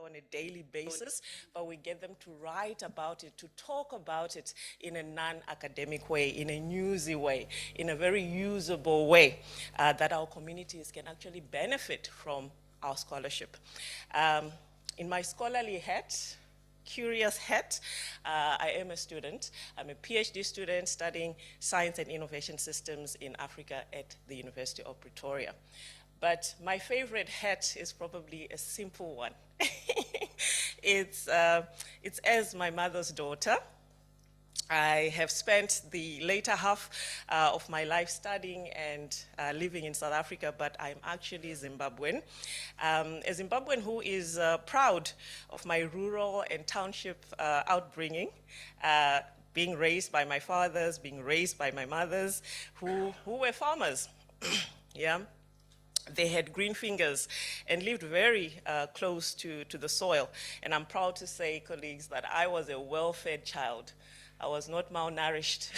on a daily basis, but we get them to write about it, to talk about it in a non-academic way, in a newsy way, in a very usable way, that our communities can actually benefit from our scholarship. In my scholarly hat, curious hat, I am a student. I'm a PhD student studying Science and Innovation Systems in Africa at the University of Pretoria. But my favorite hat is probably a simple one. It's as my mother's daughter. I have spent the later half of my life studying and living in South Africa, but I'm actually Zimbabwean. A Zimbabwean who is proud of my rural and township outbringing, being raised by my fathers, being raised by my mothers, who were farmers. Yeah. They had green fingers and lived very close to the soil. And I'm proud to say, colleagues, that I was a well-fed child. I was not malnourished.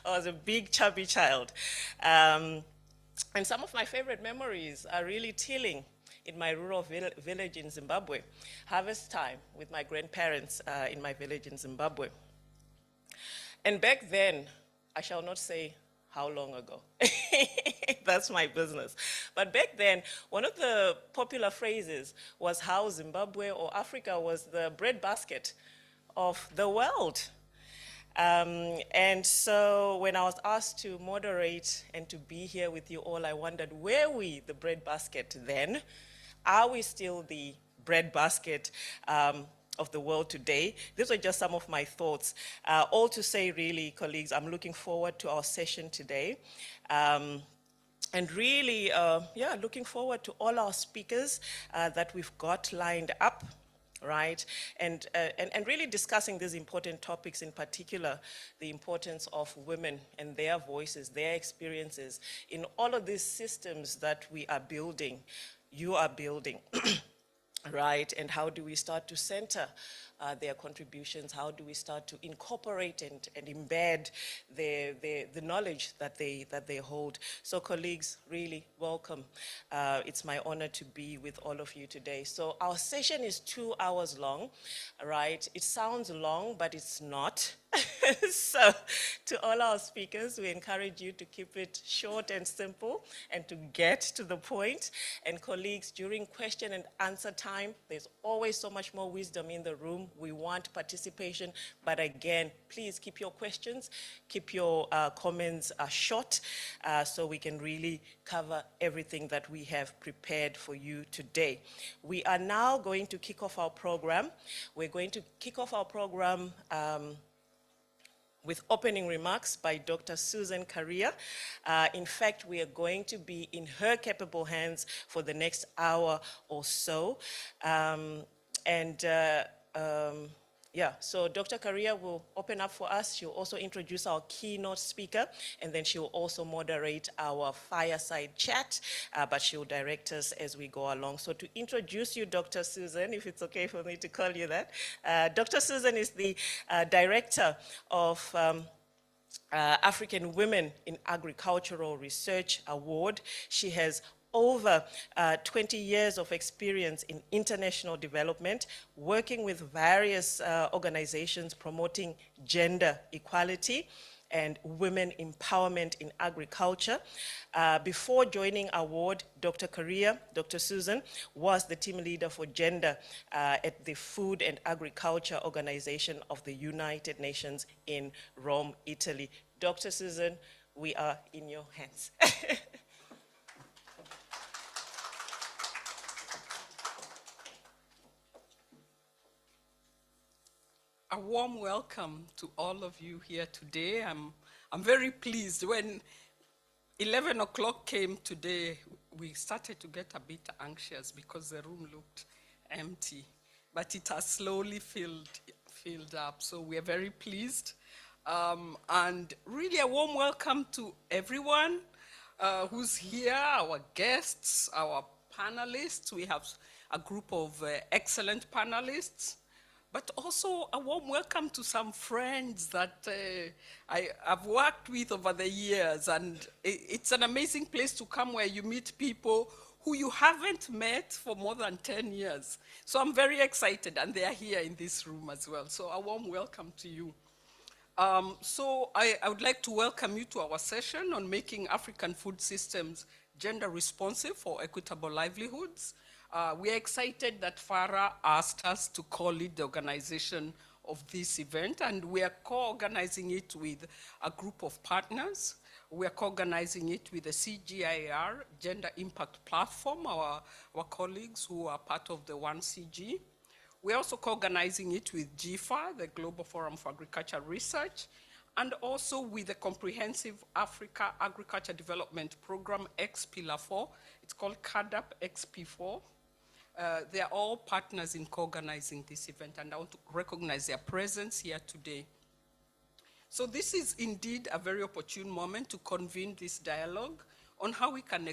I was a big, chubby child. And some of my favorite memories are really tilling in my rural village in Zimbabwe. Harvest time with my grandparents in my village in Zimbabwe. And back then, I shall not say how long ago. That's my business. But back then, one of the popular phrases was how Zimbabwe or Africa was the breadbasket of the world. And so when I was asked to moderate and to be here with you all, I wondered, were we the breadbasket then? Are we still the breadbasket of the world today? These are just some of my thoughts. All to say, really, colleagues, I'm looking forward to our session today. And really, yeah, looking forward to all our speakers that we've got lined up, right? And really discussing these important topics, in particular, the importance of women and their voices, their experiences in all of these systems that we are building, you are building. Right, and how do we start to center their contributions? How do we start to incorporate and embed the knowledge that they hold? So colleagues, really welcome. It's my honor to be with all of you today. So our session is 2 hours long, right? It sounds long, but it's not. So to all our speakers, we encourage you to keep it short and simple and to get to the point. And colleagues, during question and answer time, there's always so much more wisdom in the room. We want participation, but again, please keep your questions, keep your comments short, so we can really cover everything that we have prepared for you today. We are now going to kick off our program. We're going to kick off our program with opening remarks by Dr. Susan Karia. In fact, we are going to be in her capable hands for the next hour or so. Yeah, so Dr. Karia will open up for us. She'll also introduce our keynote speaker, and then she'll also moderate our fireside chat, but she'll direct us as we go along. So to introduce you, Dr. Susan, if it's okay for me to call you that. Dr. Susan is the director of African Women in Agricultural Research Award. She has over 20 years of experience in international development, working with various organizations promoting gender equality and women empowerment in agriculture. Before joining award, Dr. Susan was the team leader for gender at the Food and Agriculture Organization of the United Nations in Rome, Italy. Dr. Susan, we are in your hands. A warm welcome to all of you here today. I'm very pleased. When 11 o'clock came today, we started to get a bit anxious because the room looked empty, but it has slowly filled up. So we are very pleased. And really a warm welcome to everyone who's here, our guests, our panelists. We have a group of excellent panelists. But also a warm welcome to some friends that I've worked with over the years. And it's an amazing place to come where you meet people who you haven't met for more than 10 years. So I'm very excited, and they are here in this room as well. So a warm welcome to you. So I would like to welcome you to our session on making African food systems gender responsive for equitable livelihoods. We are excited that Farah asked us to co-lead the organization of this event, and we are co-organizing it with a group of partners. We are co-organizing it with the CGIAR Gender Impact Platform, our colleagues who are part of the 1CG. We're also co-organizing it with GIFA, the Global Forum for Agriculture Research, and also with the Comprehensive Africa Agriculture Development Program X Pillar 4. It's called CADAP XP4. They are all partners in co-organizing this event, and I want to recognize their presence here today. So this is indeed a very opportune moment to convene this dialogue on how we can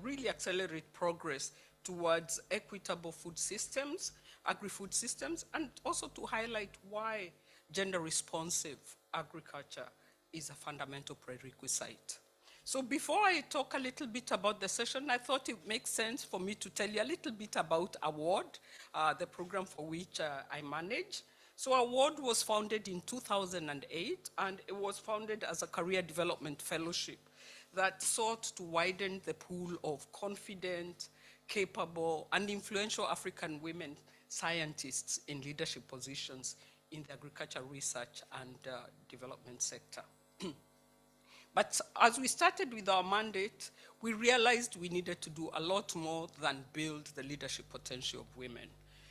really accelerate progress towards equitable food systems, agri-food systems, and also to highlight why gender-responsive agriculture is a fundamental prerequisite. So before I talk a little bit about the session, I thought it makes sense for me to tell you a little bit about Award, the program for which I manage. So Award was founded in 2008, and it was founded as a career development fellowship that sought to widen the pool of confident, capable, and influential African women scientists in leadership positions in the agriculture research and development sector. But as we started with our mandate, we realized we needed to do a lot more than build the leadership potential of women.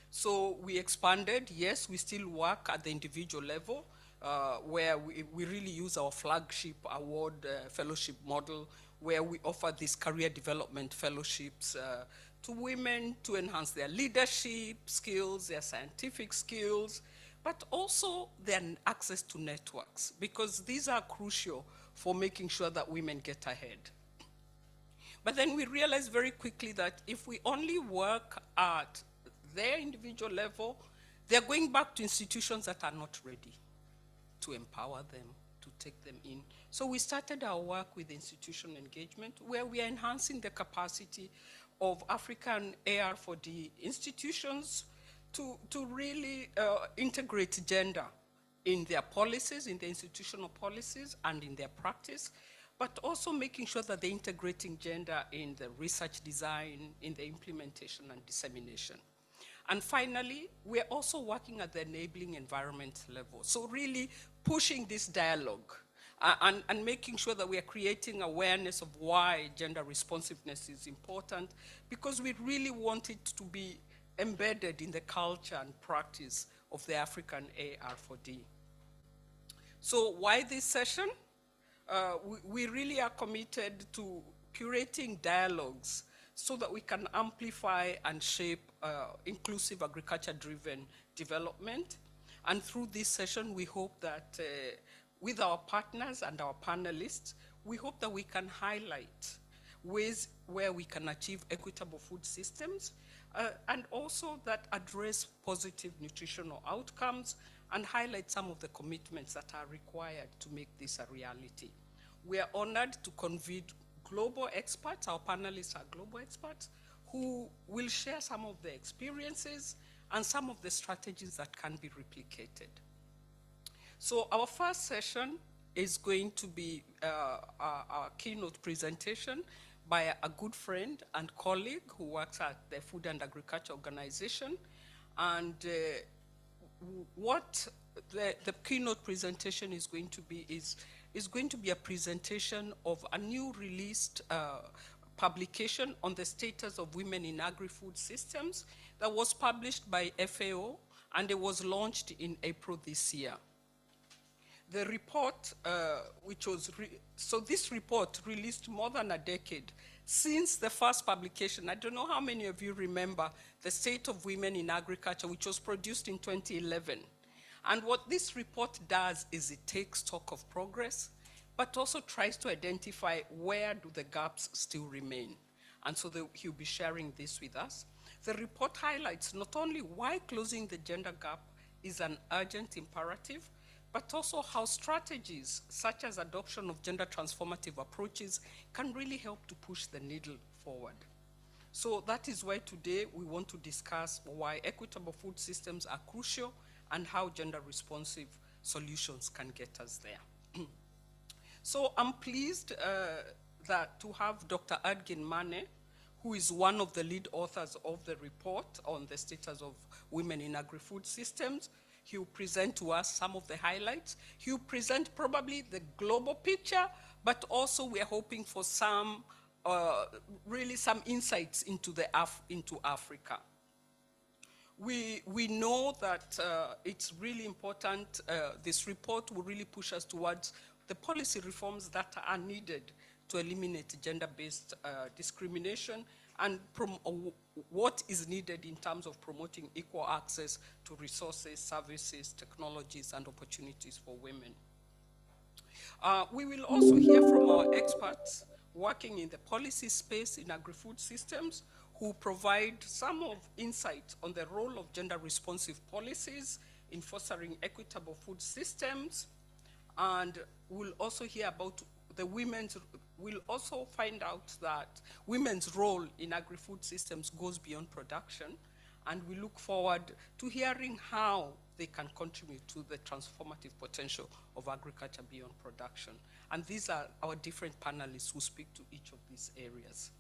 So we expanded. Yes, we still work at the individual level, where we really use our flagship award fellowship model, where we offer these career development fellowships to women to enhance their leadership skills, their scientific skills, but also their access to networks, because these are crucial for making sure that women get ahead. But then we realized very quickly that if we only work at their individual level, they're going back to institutions that are not ready to empower them, to take them in. So we started our work with institutional engagement, where we are enhancing the capacity of African AR4D institutions to really integrate gender in their policies, in their institutional policies, and in their practice, but also making sure that they're integrating gender in the research design, in the implementation and dissemination. And finally, we're also working at the enabling environment level. So really pushing this dialogue and making sure that we are creating awareness of why gender responsiveness is important, because we really want it to be embedded in the culture and practice of the African AR4D. So why this session? We really are committed to curating dialogues so that we can amplify and shape inclusive agriculture-driven development. And through this session, we hope that with our partners and our panelists, we hope that we can highlight ways where we can achieve equitable food systems, and also that address positive nutritional outcomes and highlight some of the commitments that are required to make this a reality. We are honored to convene global experts. Our panelists are global experts who will share some of the experiences and some of the strategies that can be replicated. So our first session is going to be a keynote presentation by a good friend and colleague who works at the Food and Agriculture Organization. And what the keynote presentation is going to be is going to be a presentation of a new released publication on the status of women in agri-food systems that was published by FAO, and it was launched in April this year. The report, so this report released more than a decade since the first publication. I don't know how many of you remember the State of Women in Agriculture, which was produced in 2011. And what this report does is it takes stock of progress, but also tries to identify where do the gaps still remain. And so he'll be sharing this with us. The report highlights not only why closing the gender gap is an urgent imperative, but also how strategies such as adoption of gender transformative approaches can really help to push the needle forward. So that is why today we want to discuss why equitable food systems are crucial and how gender-responsive solutions can get us there. So I'm pleased to have Dr. Adgin Mane, who is one of the lead authors of the report on the status of women in agri-food systems. He will present to us some of the highlights. He will present probably the global picture, but also we are hoping for some, really some insights into Africa. We know that it's really important, this report will really push us towards the policy reforms that are needed to eliminate gender-based discrimination and what is needed in terms of promoting equal access to resources, services, technologies, and opportunities for women. We will also hear from our experts working in the policy space in agri-food systems who provide some of insight on the role of gender-responsive policies in fostering equitable food systems. And we'll also hear about we'll also find out that women's role in agri-food systems goes beyond production, and we look forward to hearing how they can contribute to the transformative potential of agriculture beyond production. And these are our different panelists who speak to each of these areas.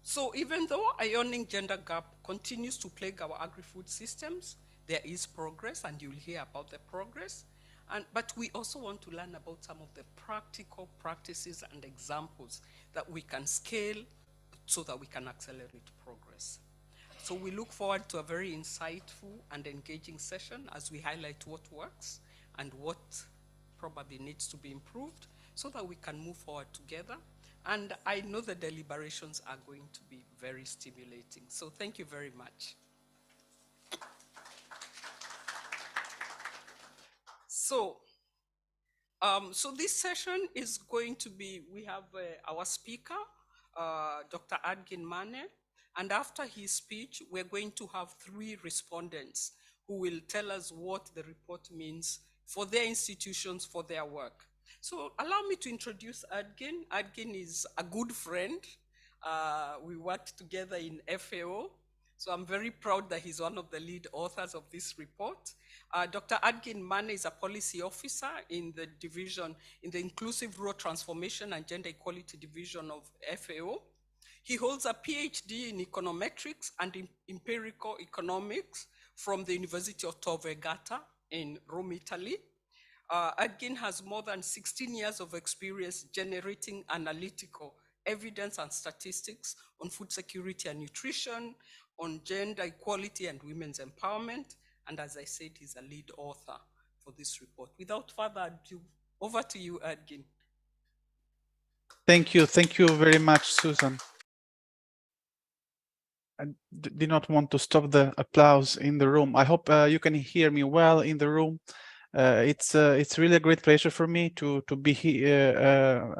So even though ironing gender gap continues to plague our agri-food systems, there is progress, and you'll hear about the progress. But we also want to learn about some of the practical practices and examples that we can scale so that we can accelerate progress. So we look forward to a very insightful and engaging session as we highlight what works and what probably needs to be improved so that we can move forward together. And I know the deliberations are going to be very stimulating. So thank you very much. So this session is going to be, we have our speaker, Dr. Adgin Mane, and after his speech, we're going to have 3 respondents who will tell us what the report means for their institutions, for their work. So allow me to introduce Adgin. Adgin is a good friend. We worked together in FAO. So I'm very proud that he's one of the lead authors of this report. Dr. Adgin Mane is a policy officer in the division, in the Inclusive Rural Transformation and Gender Equality Division of FAO. He holds a PhD in econometrics and empirical economics from the University of Tor Vergata in Rome, Italy. Adgin has more than 16 years of experience generating analytical evidence and statistics on food security and nutrition, on gender equality and women's empowerment. And as I said, he's a lead author for this report. Without further ado, over to you, Adgin. Thank you very much, Susan. I did not want to stop the applause in the room. I hope you can hear me well in the room. It's really a great pleasure for me to be here.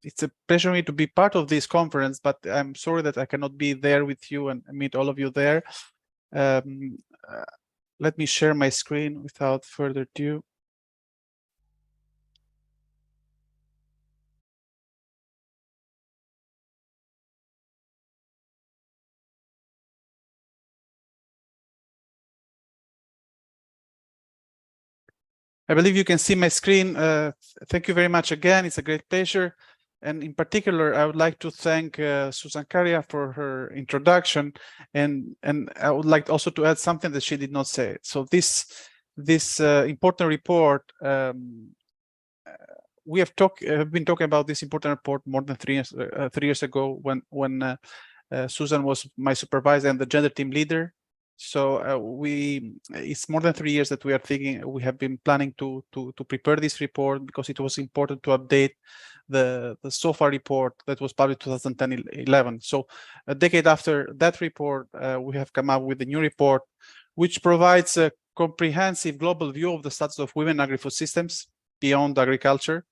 It's a pleasure for me to be part of this conference, but I'm sorry that I cannot be there with you and meet all of you there. Let me share my screen without further ado. I believe you can see my screen. Thank you very much again. It's a great pleasure. And in particular, I would like to thank Susan Caria for her introduction. And I would like also to add something that she did not say. So this important report, we have been talking about this important report more than 3 years ago when Susan was my supervisor and the gender team leader. So it's more than 3 years that we have been planning to prepare this report because it was important to update the SOFA report that was published 2010-11. So a decade after that report, we have come up with a new report, which provides a comprehensive global view of the status of women in agri-food systems beyond agriculture.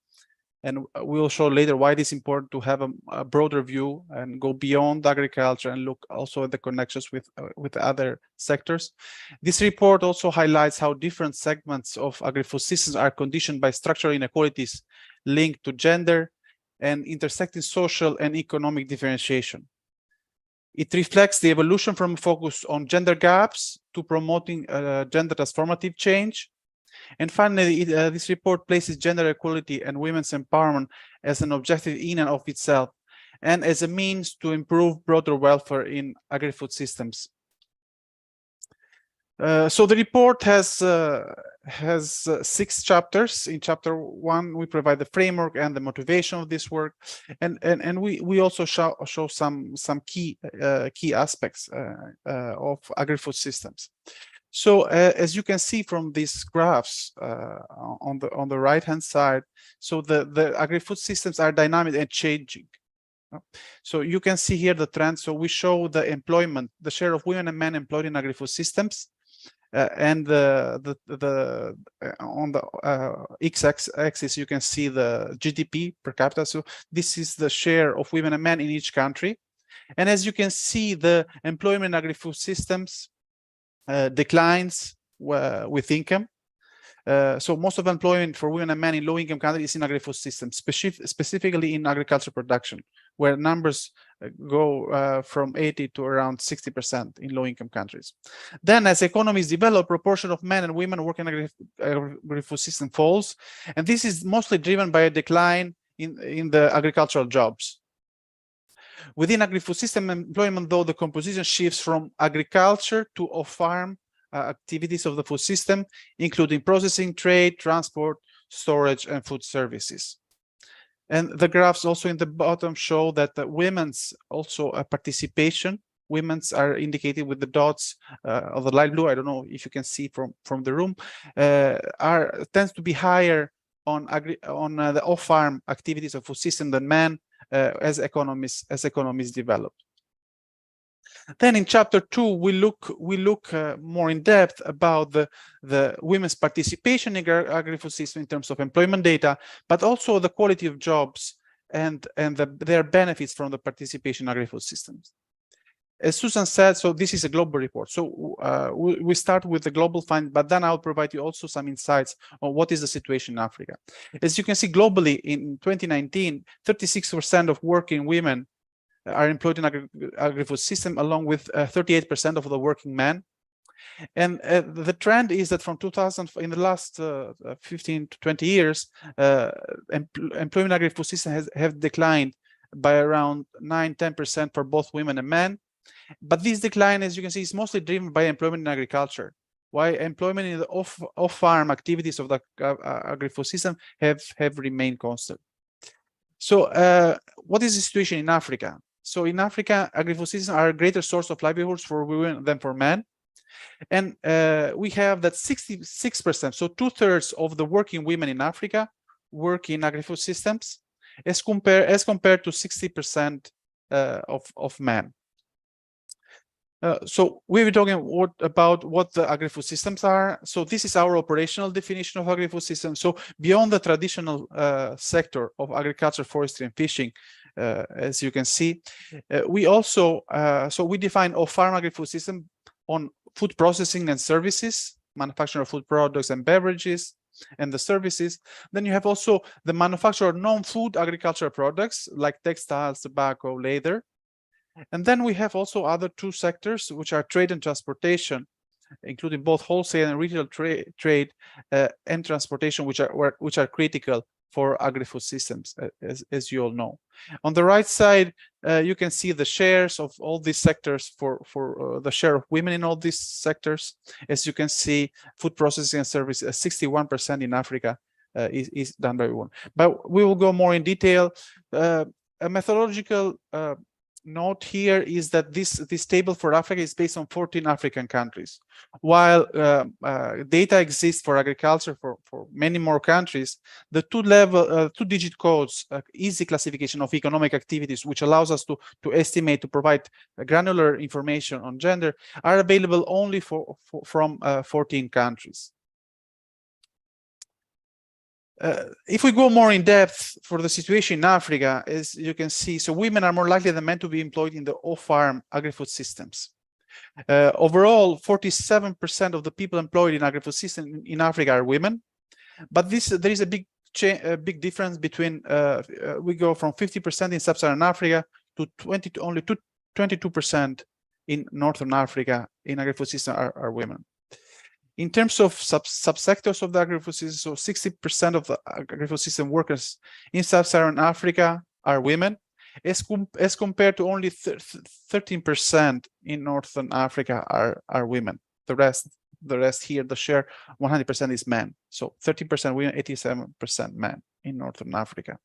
And we will show later why it is important to have a broader view and go beyond agriculture and look also at the connections with other sectors. This report also highlights how different segments of agri-food systems are conditioned by structural inequalities linked to gender and intersecting social and economic differentiation. It reflects the evolution from a focus on gender gaps to promoting gender transformative change. And finally, this report places gender equality and women's empowerment as an objective in and of itself, and as a means to improve broader welfare in agri-food systems. So the report has 6 chapters. In chapter 1, we provide the framework and the motivation of this work, and we also show some key aspects of agri-food systems. So as you can see from these graphs on the right hand side, so the agri-food systems are dynamic and changing. So you can see here the trend. So we show the employment, the share of women and men employed in agri-food systems. And on the x-axis you can see the GDP per capita. So this is the share of women and men in each country. And as you can see, the employment in agri-food systems declines with income. So most of employment for women and men in low-income countries is in agri-food systems, specifically in agriculture production, where numbers go from 80 to around 60% in low-income countries. Then, as economies develop, proportion of men and women working in agri-food system falls, and this is mostly driven by a decline in the agricultural jobs. Within agri-food system employment, though, the composition shifts from agriculture to off-farm activities of the food system, including processing, trade, transport, storage, and food services. And the graphs also in the bottom show that the women's also participation. Women's are indicated with the dots of the light blue. I don't know if you can see from the room. Tends to be higher on the off-farm activities of food system than men as economies develop. Then in chapter 2, we look more in depth about the women's participation in agri-food system in terms of employment data, but also the quality of jobs and their benefits from the participation in agri-food systems. As Susan said, so this is a global report. So we start with the global find, but then I'll provide you also some insights on what is the situation in Africa. As you can see, globally in 2019, 36% of working women are employed in agri-food system, along with 38% of the working men. And the trend is that from 2000, in the last 15 to 20 years, employment agri-food system have declined by around 9–10% for both women and men. But this decline, as you can see, is mostly driven by employment in agriculture, while employment in the off-farm activities of the agri-food system have remained constant. So what is the situation in Africa? So in Africa, agri-food systems are a greater source of livelihoods for women than for men. And we have that 66%, so 2/3 of the working women in Africa work in agri-food systems, as compared to 60% of men. So we were talking about what the agri-food systems are. So this is our operational definition of agri-food systems. So beyond the traditional sector of agriculture, forestry, and fishing, as you can see, we also so we define off-farm agri-food system on food processing and services, manufacture of food products and beverages, and the services. Then you have also the manufacture of non-food agricultural products like textiles, tobacco, leather. And then we have also other 2 sectors, which are trade and transportation, including both wholesale and retail trade and transportation, which are critical for agri-food systems, as you all know. On the right side, you can see the shares of all these sectors for the share of women in all these sectors. As you can see, food processing and services, 61% in Africa is done by women. But we will go more in detail. A methodological note here is that this table for Africa is based on 14 African countries. While data exists for agriculture for many more countries, the 2-digit codes, easy classification of economic activities, which allows us to estimate, to provide granular information on gender, are available only from 14 countries. If we go more in depth for the situation in Africa, as you can see, so women are more likely than men to be employed in the off-farm agri-food systems. Overall, 47% of the people employed in agri-food systems in Africa are women, but there is a big big difference between we go from 50% in sub-Saharan Africa to only 22% in Northern Africa in agri-food system are women. In terms of subsectors of the agri-food system, so 60% of the agri-food system workers in sub-Saharan Africa are women, as compared to only 13% in Northern Africa are women. The rest here, the share 100% is men. So 30% women, 87% men in Northern Africa.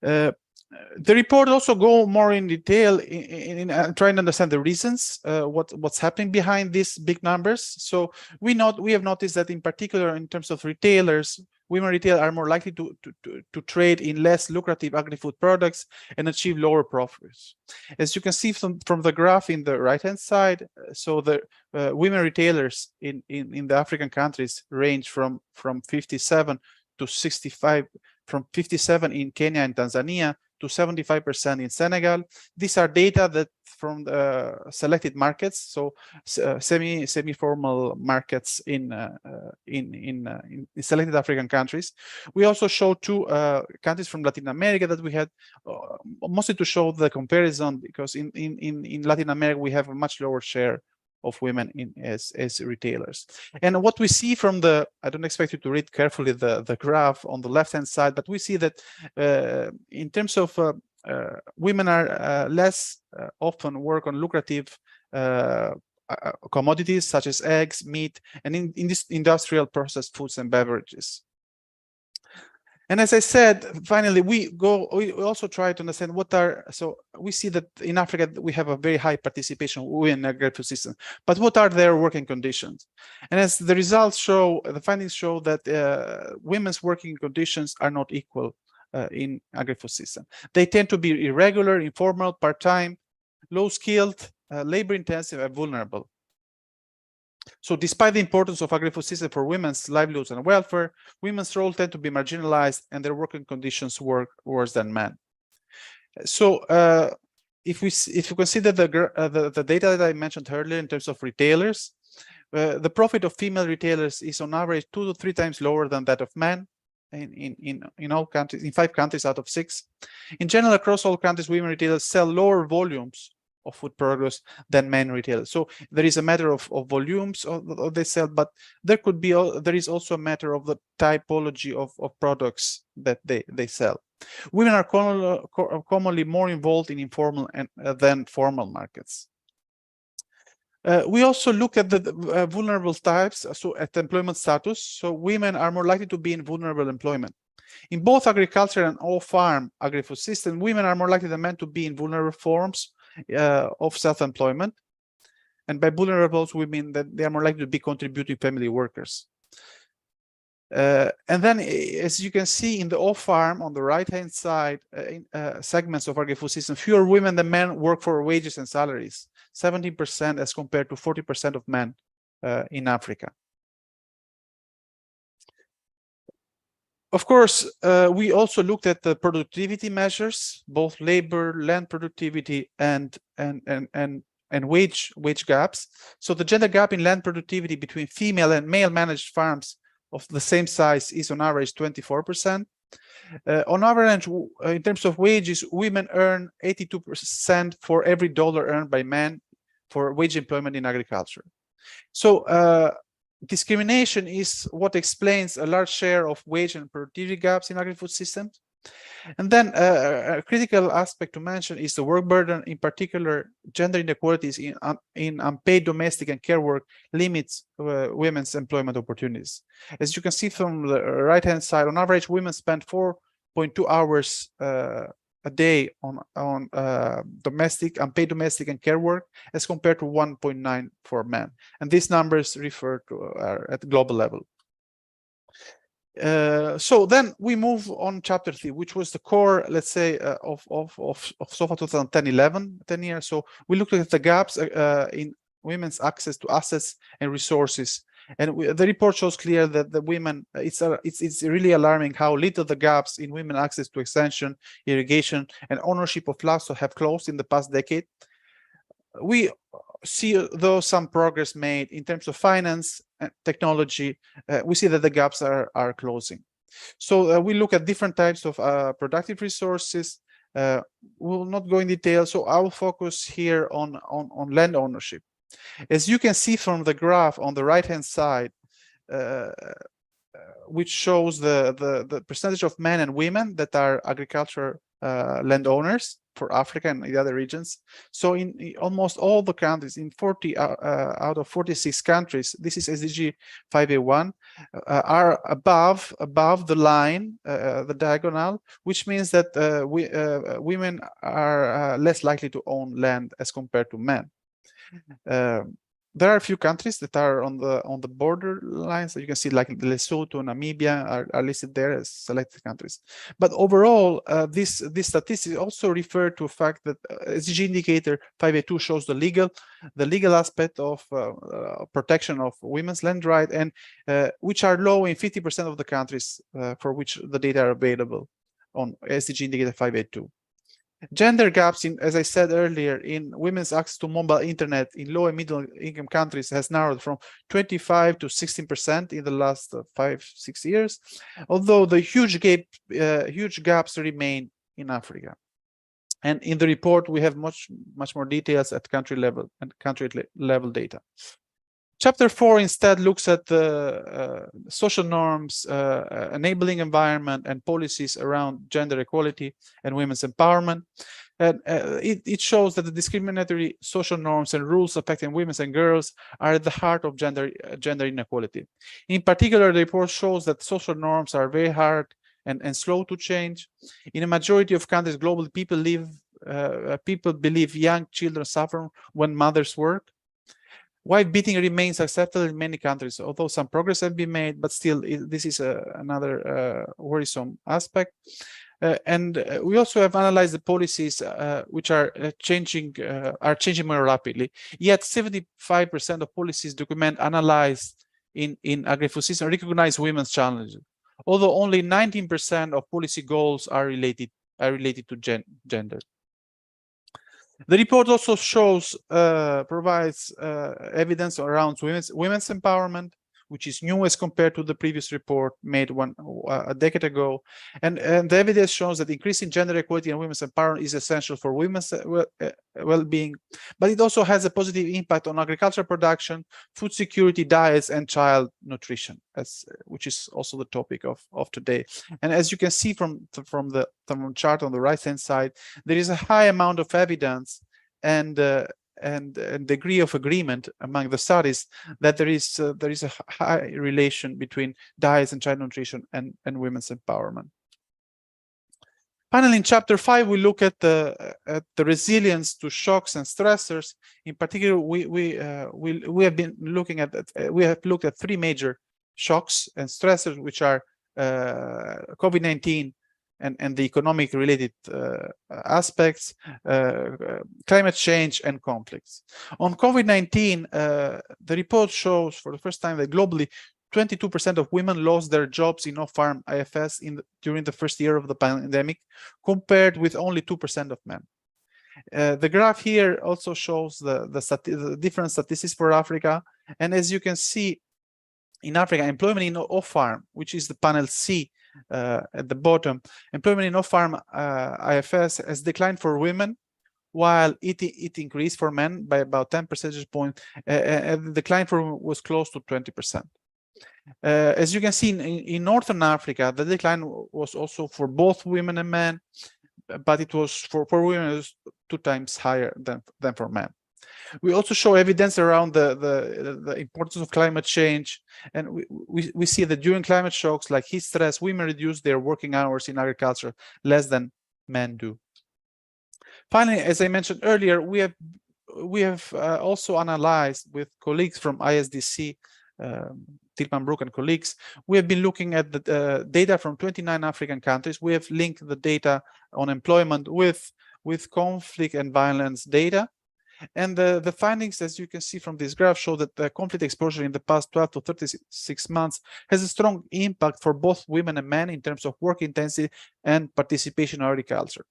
The report also go more in detail in trying to understand the reasons, what's happening behind these big numbers. So we have noticed that in particular in terms of retailers, women retailers are more likely to trade in less lucrative agri-food products and achieve lower profits. As you can see from the graph in the right-hand side, so the women retailers in the African countries range from 57 to 65, from 57 in Kenya and Tanzania to 75% in Senegal. These are data that from the selected markets, so semi-formal markets in selected African countries. We also show two countries from Latin America that we had mostly to show the comparison, because in Latin America we have a much lower share of women as retailers. And what we see from the, I don't expect you to read carefully the graph on the left-hand side, but we see that in terms of women are less often work on lucrative commodities such as eggs, meat, and in this industrial processed foods and beverages. And as I said, finally, we also try to understand so we see that in Africa, we have a very high participation in agri-food systems, but what are their working conditions? And as the results show, the findings show that women's working conditions are not equal in agri-food system. They tend to be irregular, informal, part-time, low-skilled, labor-intensive, and vulnerable. So despite the importance of agri-food system for women's livelihoods and welfare, women's roles tend to be marginalized and their working conditions worse than men. So if we consider the data that I mentioned earlier in terms of retailers, the profit of female retailers is on average 2 to 3 times lower than that of men in all countries, in 5 countries out of 6. In general, across all countries, women retailers sell lower volumes of food produce than men retailers. So there is a matter of volumes of they sell, but there is also a matter of the typology of products that they sell. Women are commonly more involved in informal than formal markets. We also look at the vulnerable types, so at employment status. So women are more likely to be in vulnerable employment. In both agriculture and all-farm agri-food system, women are more likely than men to be in vulnerable forms of self-employment, and by vulnerables we mean that they are more likely to be contributing family workers. And then, as you can see in the off-farm on the right-hand side, segments of agri-food system, fewer women than men work for wages and salaries, 17% as compared to 40% of men in Africa. Of course, we also looked at the productivity measures, both labor, land productivity, and wage gaps. So the gender gap in land productivity between female and male managed farms of the same size is on average 24%. On average, in terms of wages, women earn 82% for every dollar earned by men for wage employment in agriculture. So discrimination is what explains a large share of wage and productivity gaps in agri-food systems. And then a critical aspect to mention is the work burden. In particular, gender inequalities in unpaid domestic and care work limits women's employment opportunities. As you can see from the right-hand side, on average, women spend 4.2 hours a day on unpaid domestic and care work, as compared to 1.9 for men. And these numbers refer to at the global level. So then we move on chapter 3, which was the core, let's say, of SOFA 2010-11, 10 years. So we looked at the gaps in women's access to assets and resources. And the report shows clear that the women, it's really alarming how little the gaps in women access to extension, irrigation, and ownership of livestock have closed in the past decade. We see, though, some progress made in terms of finance and technology. We see that the gaps are closing. So we look at different types of productive resources. We will not go in detail, so I will focus here on land ownership. As you can see from the graph on the right-hand side, which shows the percentage of men and women that are agricultural landowners for Africa and the other regions. So in almost all the countries, in 40 out of 46 countries, this is SDG 5A1, are above the line, the diagonal, which means that women are less likely to own land as compared to men. There are a few countries that are on the border lines. You can see like Lesotho, Namibia are listed there as selected countries. But overall, these statistics also refer to the fact that SDG indicator 5A2 shows the legal aspect of protection of women's land right, and which are low in 50% of the countries for which the data are available on SDG indicator 5A2. Gender gaps, as I said earlier, in women's access to mobile internet in low and middle income countries has narrowed from 25 to 16% in the last 5-6 years, although the huge gaps remain in Africa. And in the report, we have much more details at country level and country level data. Chapter 4 instead looks at the social norms, enabling environment, and policies around gender equality and women's empowerment. And it shows that the discriminatory social norms and rules affecting women and girls are at the heart of gender inequality. In particular, the report shows that social norms are very hard and slow to change. In a majority of countries globally, people believe young children suffer when mothers work. Wife beating remains acceptable in many countries, although some progress has been made, but still this is another worrisome aspect. And we also have analyzed the policies which are changing more rapidly. Yet 75% of policies document analyzed in Agri-food Systems recognize women's challenges, although only 19% of policy goals are related to gender. The report also provides evidence around women's empowerment, which is new as compared to the previous report made a decade ago. And the evidence shows that increasing gender equality and women's empowerment is essential for women's well-being, but it also has a positive impact on agricultural production, food security, diets, and child nutrition, which is also the topic of today. And as you can see from the chart on the right-hand side, there is a high amount of evidence and degree of agreement among the studies that there is a high relation between diets and child nutrition and women's empowerment. Finally, in chapter 5, we look at the resilience to shocks and stressors. In particular, we have looked at 3 major shocks and stressors, which are COVID-19 and the economic related aspects, climate change, and conflicts. On COVID-19, the report shows for the first time that globally 22% of women lost their jobs in off-farm IFS during the first year of the pandemic, compared with only 2% of men. The graph here also shows the different statistics for Africa. And as you can see, in Africa, employment in off-farm, which is the panel C at the bottom, employment in off-farm IFS has declined for women, while it increased for men by about 10 percentage points, and the decline for women was close to 20%. As you can see in Northern Africa, the decline was also for both women and men, but it was for women it was 2 times higher than for men. We also show evidence around the importance of climate change, and we see that during climate shocks like heat stress, women reduce their working hours in agriculture less than men do. Finally, as I mentioned earlier, we have also analyzed with colleagues from ISDC, Tilman Brook and colleagues, we have been looking at the data from 29 African countries. We have linked the data on employment with conflict and violence data. And the findings, as you can see from this graph, show that the conflict exposure in the past 12 to 36 months has a strong impact for both women and men in terms of work intensity and participation in agriculture.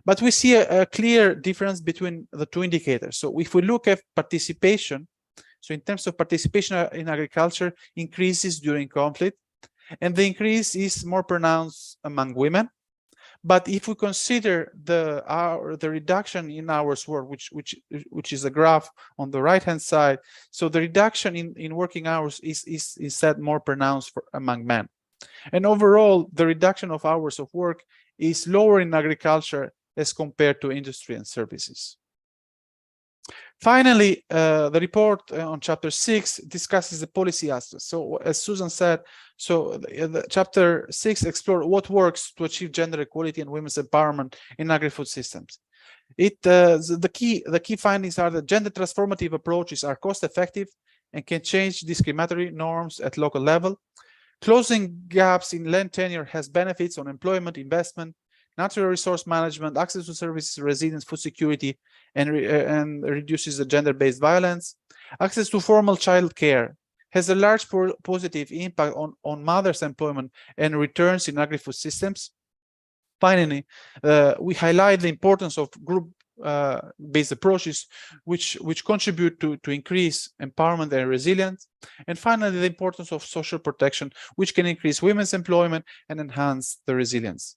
But we see a clear difference between the 2 indicators. So if we look at participation, so in terms of participation in agriculture increases during conflict, and the increase is more pronounced among women. But if we consider the reduction in hours worked, which is a graph on the right-hand side, so the reduction in working hours is instead more pronounced among men. And overall, the reduction of hours of work is lower in agriculture as compared to industry and services. Finally, the report on chapter 6 discusses the policy aspects. So as Susan said, so the chapter 6 explores what works to achieve gender equality and women's empowerment in agri-food systems. The key findings are that gender transformative approaches are cost effective and can change discriminatory norms at local level. Closing gaps in land tenure has benefits on employment, investment, natural resource management, access to services, resilience, food security, and reduces the gender-based violence. Access to formal child care has a large positive impact on mothers' employment and returns in agri-food systems. Finally, we highlight the importance of group-based approaches, which contribute to increase empowerment and resilience. And finally, the importance of social protection, which can increase women's employment and enhance the resilience.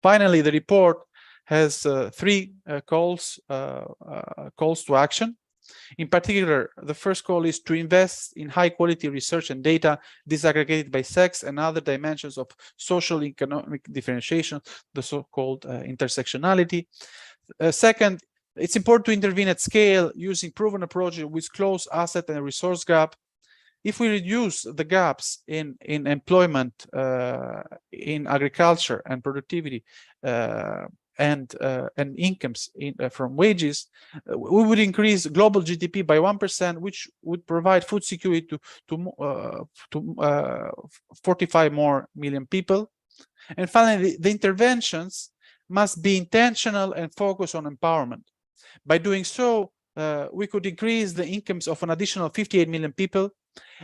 Finally, the report has three calls to action. In particular, the first call is to invest in high-quality research and data disaggregated by sex and other dimensions of social economic differentiation, the so-called intersectionality. Second, it's important to intervene at scale using proven approaches with close asset and resource gap. If we reduce the gaps in employment, in agriculture and productivity, and incomes from wages, we would increase global GDP by 1%, which would provide food security to 45 more million people. And finally, the interventions must be intentional and focus on empowerment. By doing so, we could increase the incomes of an additional 58 million people,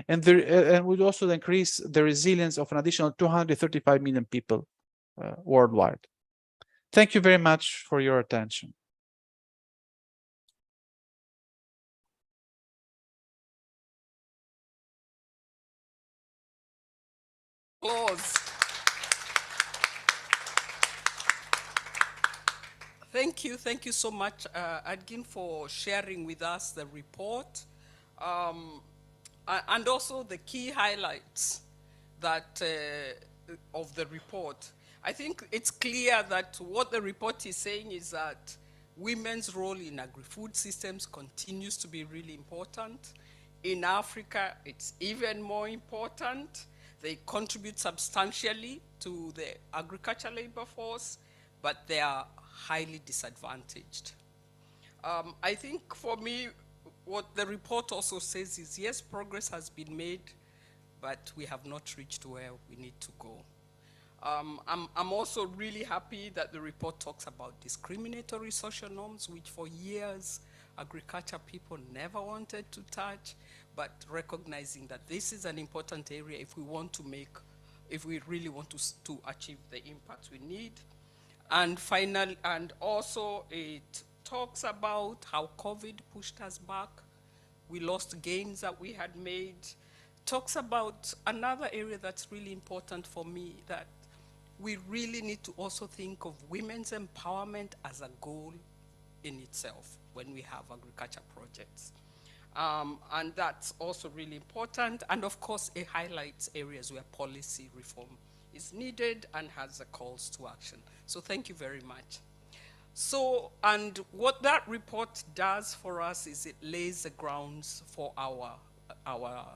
and would also increase the resilience of an additional 235 million people worldwide. Thank you very much for your attention. Applause. Thank you so much, Adgin, for sharing with us the report and also the key highlights that of the report. I think it's clear that what the report is saying is that women's role in agri-food systems continues to be really important. In Africa, it's even more important. They contribute substantially to the agricultural labor force, but they are highly disadvantaged. I think for me, what the report also says is, yes, progress has been made, but we have not reached where we need to go. I'm also really happy that the report talks about discriminatory social norms, which for years agriculture people never wanted to touch, but recognizing that this is an important area if we want to if we really want to achieve the impact we need. And finally, and also it talks about how COVID pushed us back. We lost gains that we had made. Talks about another area that's really important for me, that we really need to also think of women's empowerment as a goal in itself when we have agriculture projects. And that's also really important. And of course, it highlights areas where policy reform is needed and has the calls to action. So thank you very much. So, and what that report does for us is it lays the grounds for our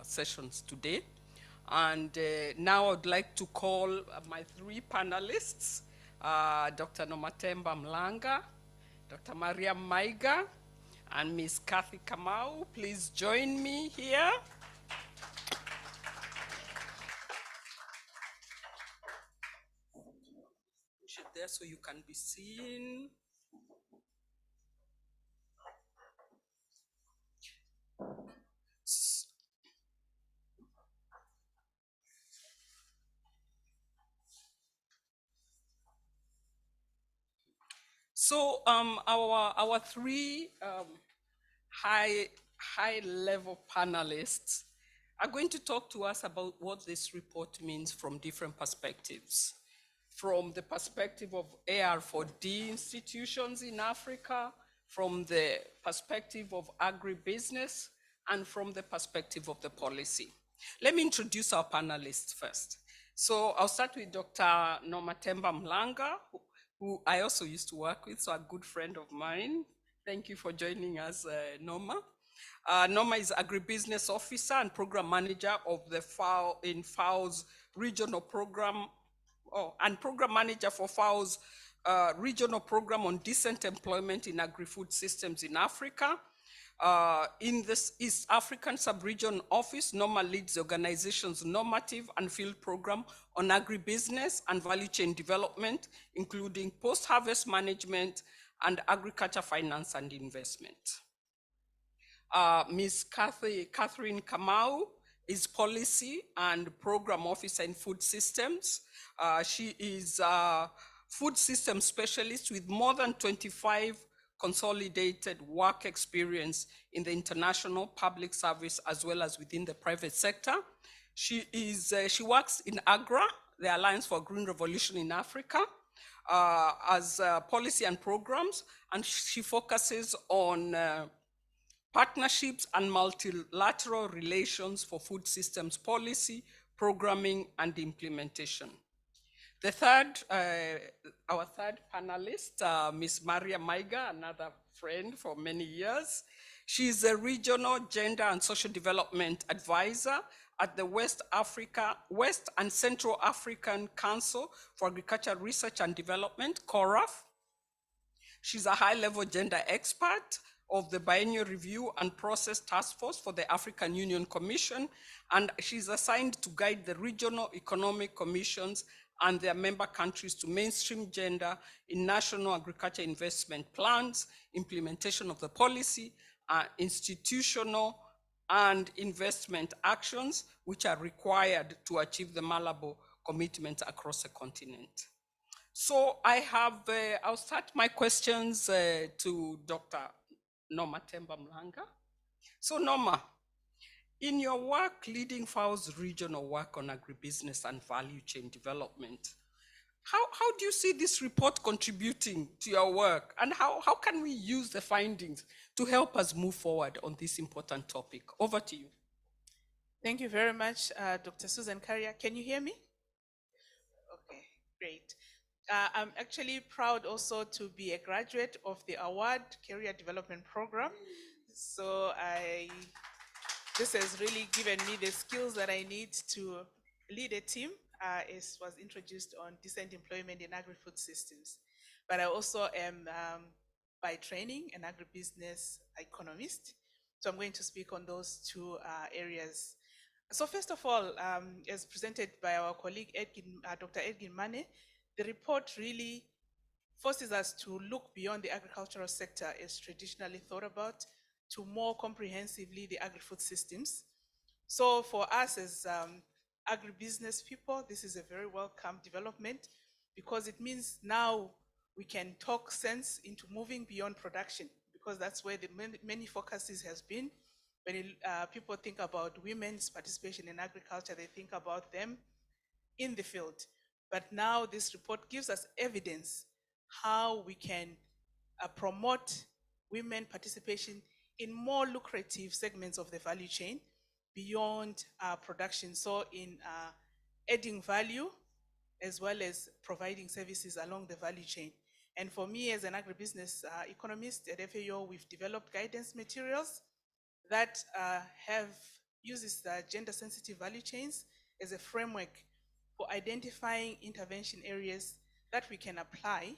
sessions today. And now I'd like to call my three panelists, Dr. Nomatemba Mlanga, Dr. Maria Maiga, and Ms. Kathy Kamau. Please join me here. Push it there so you can be seen. So our three high-level panelists are going to talk to us about what this report means from different perspectives. From the perspective of AR4D institutions in Africa, from the perspective of agribusiness, and from the perspective of the policy. Let me introduce our panelists first. So I'll start with Dr. Norma Temba Mlanga, who I also used to work with, so a good friend of mine. Thank you for joining us, Norma. Norma is Agribusiness Officer and Program Manager of the FAO's regional program, and Program Manager for FAO's regional program on decent employment in agri-food systems in Africa. In this East African Sub-Region Office, Norma leads the organization's normative and field program on agribusiness and value chain development, including post-harvest management and agriculture finance and investment. Ms. Catherine Kamau is Policy and Program Officer in Food Systems. She is a food systems specialist with more than 25 consolidated work experience in the international public service as well as within the private sector. She works in AGRA, the Alliance for Green Revolution in Africa, as policy and programs, and she focuses on partnerships and multilateral relations for food systems policy, programming, and implementation. The third, our third panelist, Ms. Maria Maiga, another friend for many years. She's a regional gender and social development advisor at the West and Central African Council for Agricultural Research and Development, CORAF. She's a high-level gender expert of the Biennial Review and Process Task Force for the African Union Commission, and she's assigned to guide the regional economic commissions and their member countries to mainstream gender in national agriculture investment plans, implementation of the policy, institutional and investment actions which are required to achieve the Malabo commitments across the continent. So I'll start my questions to Dr. Norma Temba Mlanga. So Norma, in your work leading FAO's regional work on agribusiness and value chain development, how do you see this report contributing to your work? And how can we use the findings to help us move forward on this important topic? Over to you. Thank you very much, Dr. Susan Carrier. Can you hear me? Okay, great. I'm actually proud also to be a graduate of the Award Career Development Program. So this has really given me the skills that I need to lead a team. It was introduced on decent employment in agri-food systems. But I also am, by training, an agribusiness economist. So I'm going to speak on those two areas. So first of all, as presented by our colleague, Dr. Edgin Mane, the report really forces us to look beyond the agricultural sector as traditionally thought about to more comprehensively the agri-food systems. So for us as agribusiness people, this is a very welcome development because it means now we can talk sense into moving beyond production because that's where the many focuses has been. When people think about women's participation in agriculture, they think about them in the field. But now this report gives us evidence how we can promote women participation in more lucrative segments of the value chain beyond production. So in adding value as well as providing services along the value chain. And for me as an agribusiness economist at FAO, we've developed guidance materials that uses the gender sensitive value chains as a framework for identifying intervention areas that we can apply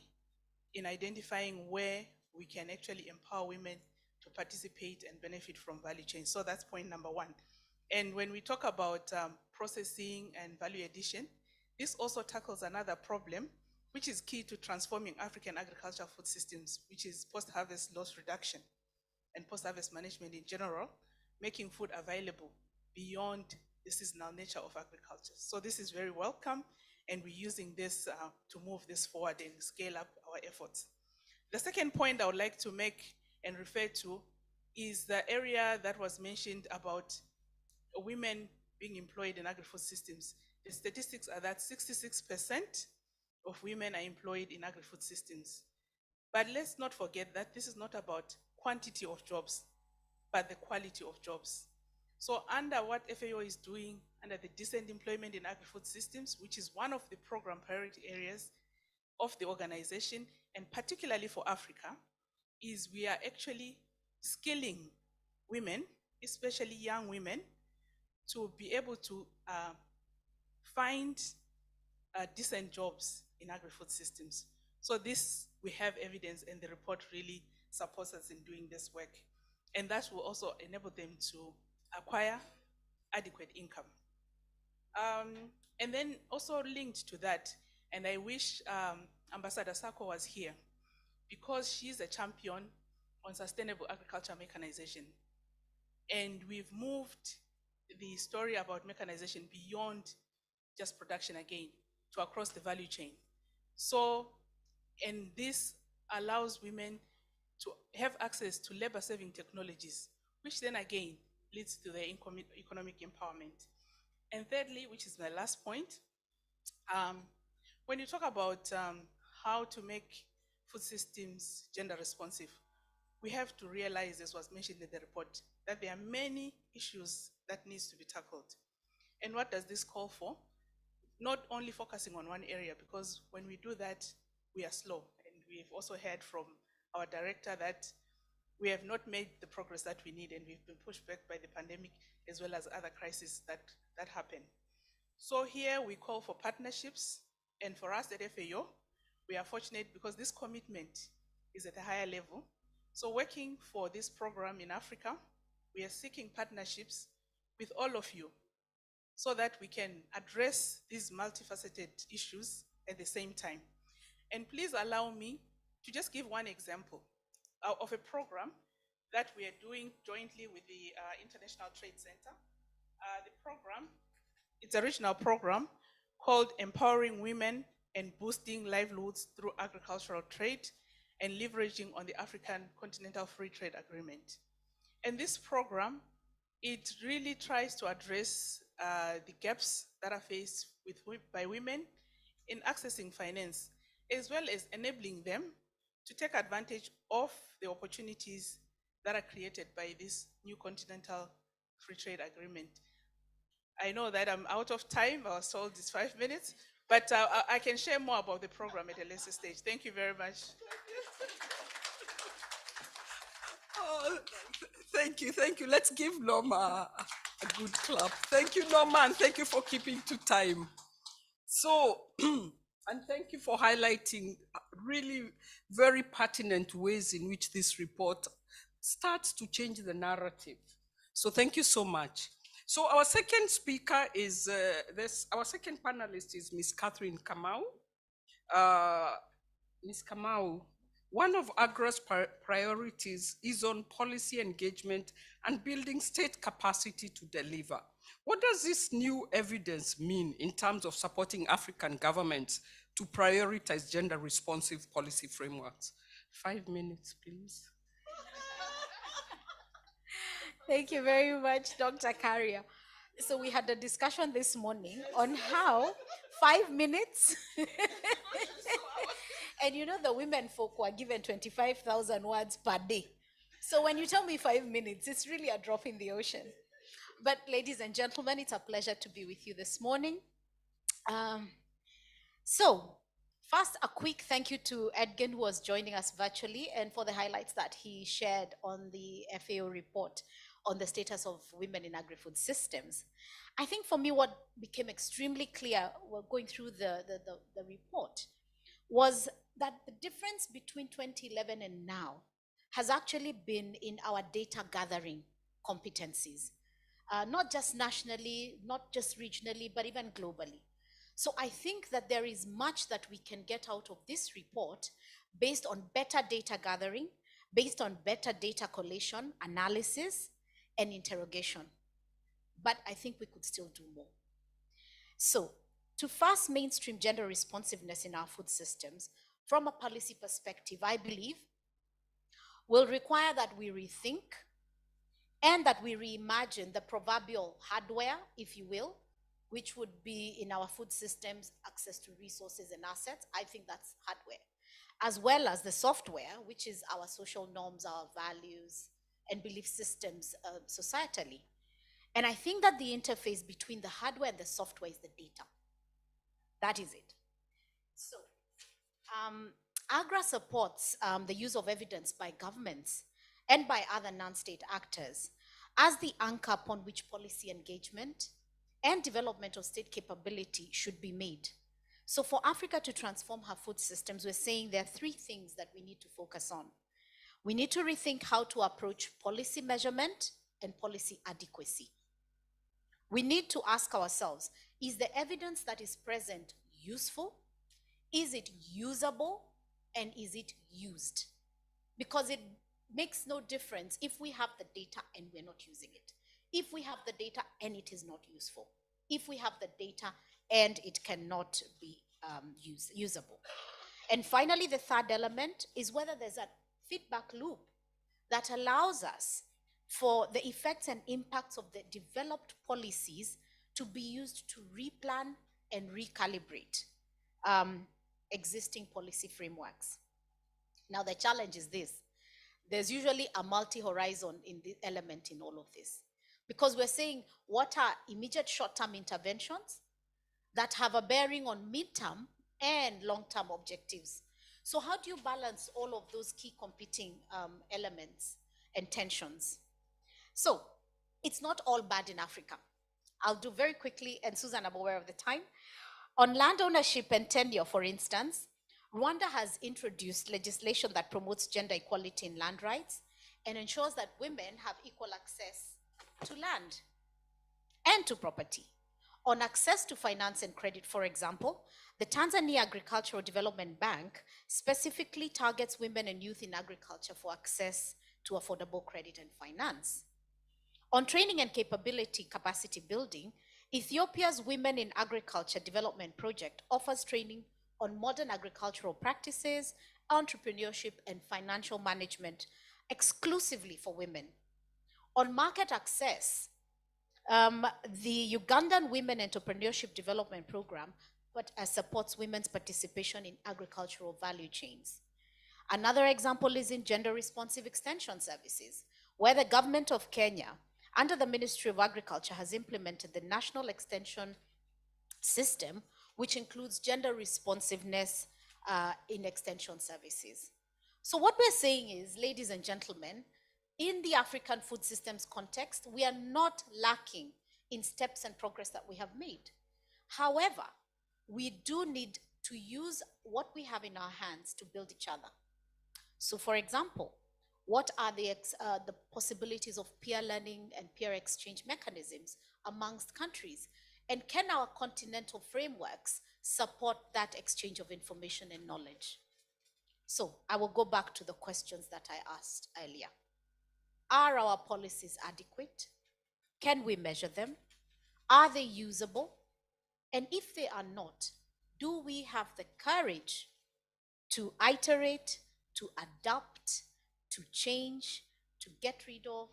in identifying where we can actually empower women to participate and benefit from value chain. So that's point number one. And when we talk about processing and value addition, this also tackles another problem, which is key to transforming African agricultural food systems, which is post-harvest loss reduction and post-harvest management in general, making food available beyond the seasonal nature of agriculture. So this is very welcome, and we're using this to move this forward and scale up our efforts. The second point I would like to make and refer to is the area that was mentioned about women being employed in agri-food systems. The statistics are that 66% of women are employed in agri-food systems. But let's not forget that this is not about quantity of jobs, but the quality of jobs. So under what FAO is doing, under the decent employment in agri-food systems, which is one of the program priority areas of the organization, and particularly for Africa, is we are actually skilling women, especially young women, to be able to find decent jobs in agri-food systems. So this, we have evidence, and the report really supports us in doing this work. And that will also enable them to acquire adequate income. And then also linked to that, and I wish Ambassador Sako was here, because she's a champion on sustainable agriculture mechanization. And we've moved the story about mechanization beyond just production again, to across the value chain. So, and this allows women to have access to labor-saving technologies, which then again leads to their economic empowerment. And thirdly, which is my last point, when you talk about how to make food systems gender responsive, we have to realize, as was mentioned in the report, that there are many issues that needs to be tackled. And what does this call for? Not only focusing on one area, because when we do that, we are slow. And we've also heard from our director that we have not made the progress that we need, and we've been pushed back by the pandemic as well as other crises that happen. So here we call for partnerships, and for us at FAO, we are fortunate because this commitment is at a higher level. So working for this program in Africa, we are seeking partnerships with all of you so that we can address these multifaceted issues at the same time. And please allow me to just give one example of a program that we are doing jointly with the International Trade Center. The program, it's a regional program called Empowering Women and Boosting Livelihoods Through Agricultural Trade and Leveraging on the African Continental Free Trade Agreement. And this program, it really tries to address the gaps that are faced by women in accessing finance, as well as enabling them to take advantage of the opportunities that are created by this new Continental Free Trade Agreement. I know that I'm out of time. I was told it's 5 minutes, but I can share more about the program at a later stage. Thank you very much. Oh, thank you. Let's give Norma a good clap. Thank you, Norma, and thank you for keeping to time. So, and thank you for highlighting really very pertinent ways in which this report starts to change the narrative. So thank you so much. So our second speaker is, our second panelist is Ms. Catherine Kamau. Ms. Kamau, one of AGRA's priorities is on policy engagement and building state capacity to deliver. What does this new evidence mean in terms of supporting African governments to prioritize gender-responsive policy frameworks? 5 minutes, please. Thank you very much, Dr. Karia. So we had a discussion this morning on how 5 minutes, and you know the women folk were given 25,000 words per day. So when you tell me 5 minutes, it's really a drop in the ocean. But ladies and gentlemen, it's a pleasure to be with you this morning. So first, a quick thank you to Edgen, who was joining us virtually, and for the highlights that he shared on the FAO report on the status of women in agri-food systems. I think for me, what became extremely clear while going through the report was that the difference between 2011 and now has actually been in our data gathering competencies, not just nationally, not just regionally, but even globally. So I think that there is much that we can get out of this report based on better data gathering, based on better data collation, analysis, and interrogation. But I think we could still do more. So to first mainstream gender responsiveness in our food systems, from a policy perspective, I believe will require that we rethink and that we reimagine the proverbial hardware, if you will, which would be in our food systems, access to resources and assets. I think that's hardware, as well as the software, which is our social norms, our values, and belief systems societally. And I think that the interface between the hardware and the software is the data. That is it. So, AGRA supports the use of evidence by governments and by other non-state actors as the anchor upon which policy engagement and development of state capability should be made. So for Africa to transform her food systems, we're saying there are three things that we need to focus on. We need to rethink how to approach policy measurement and policy adequacy. We need to ask ourselves, is the evidence that is present useful? Is it usable? And is it used? Because it makes no difference if we have the data and we're not using it. If we have the data and it is not useful. If we have the data and it cannot be usable. And finally, the third element is whether there's a feedback loop that allows us for the effects and impacts of the developed policies to be used to replan and recalibrate existing policy frameworks. Now, the challenge is this. There's usually a multi-horizon in the element in all of this, because we're saying what are immediate short-term interventions that have a bearing on mid-term and long-term objectives. So how do you balance all of those key competing elements and tensions? So it's not all bad in Africa. I'll do very quickly, and Susan, I'm aware of the time. On land ownership and tenure, for instance, Rwanda has introduced legislation that promotes gender equality in land rights and ensures that women have equal access to land and to property. On access to finance and credit, for example, the Tanzania Agricultural Development Bank specifically targets women and youth in agriculture for access to affordable credit and finance. On training and capacity building, Ethiopia's Women in Agriculture Development Project offers training on modern agricultural practices, entrepreneurship, and financial management exclusively for women. On market access, the Ugandan Women Entrepreneurship Development Program supports women's participation in agricultural value chains. Another example is in gender-responsive extension services, where the government of Kenya, under the Ministry of Agriculture, has implemented the National Extension System, which includes gender responsiveness in extension services. So what we're saying is, ladies and gentlemen, in the African food systems context, we are not lacking in steps and progress that we have made. However, we do need to use what we have in our hands to build each other. So for example, what are the possibilities of peer learning and peer exchange mechanisms amongst countries? And can our continental frameworks support that exchange of information and knowledge? So I will go back to the questions that I asked earlier. Are our policies adequate? Can we measure them? Are they usable? And if they are not, do we have the courage to iterate, to adapt, to change, to get rid of,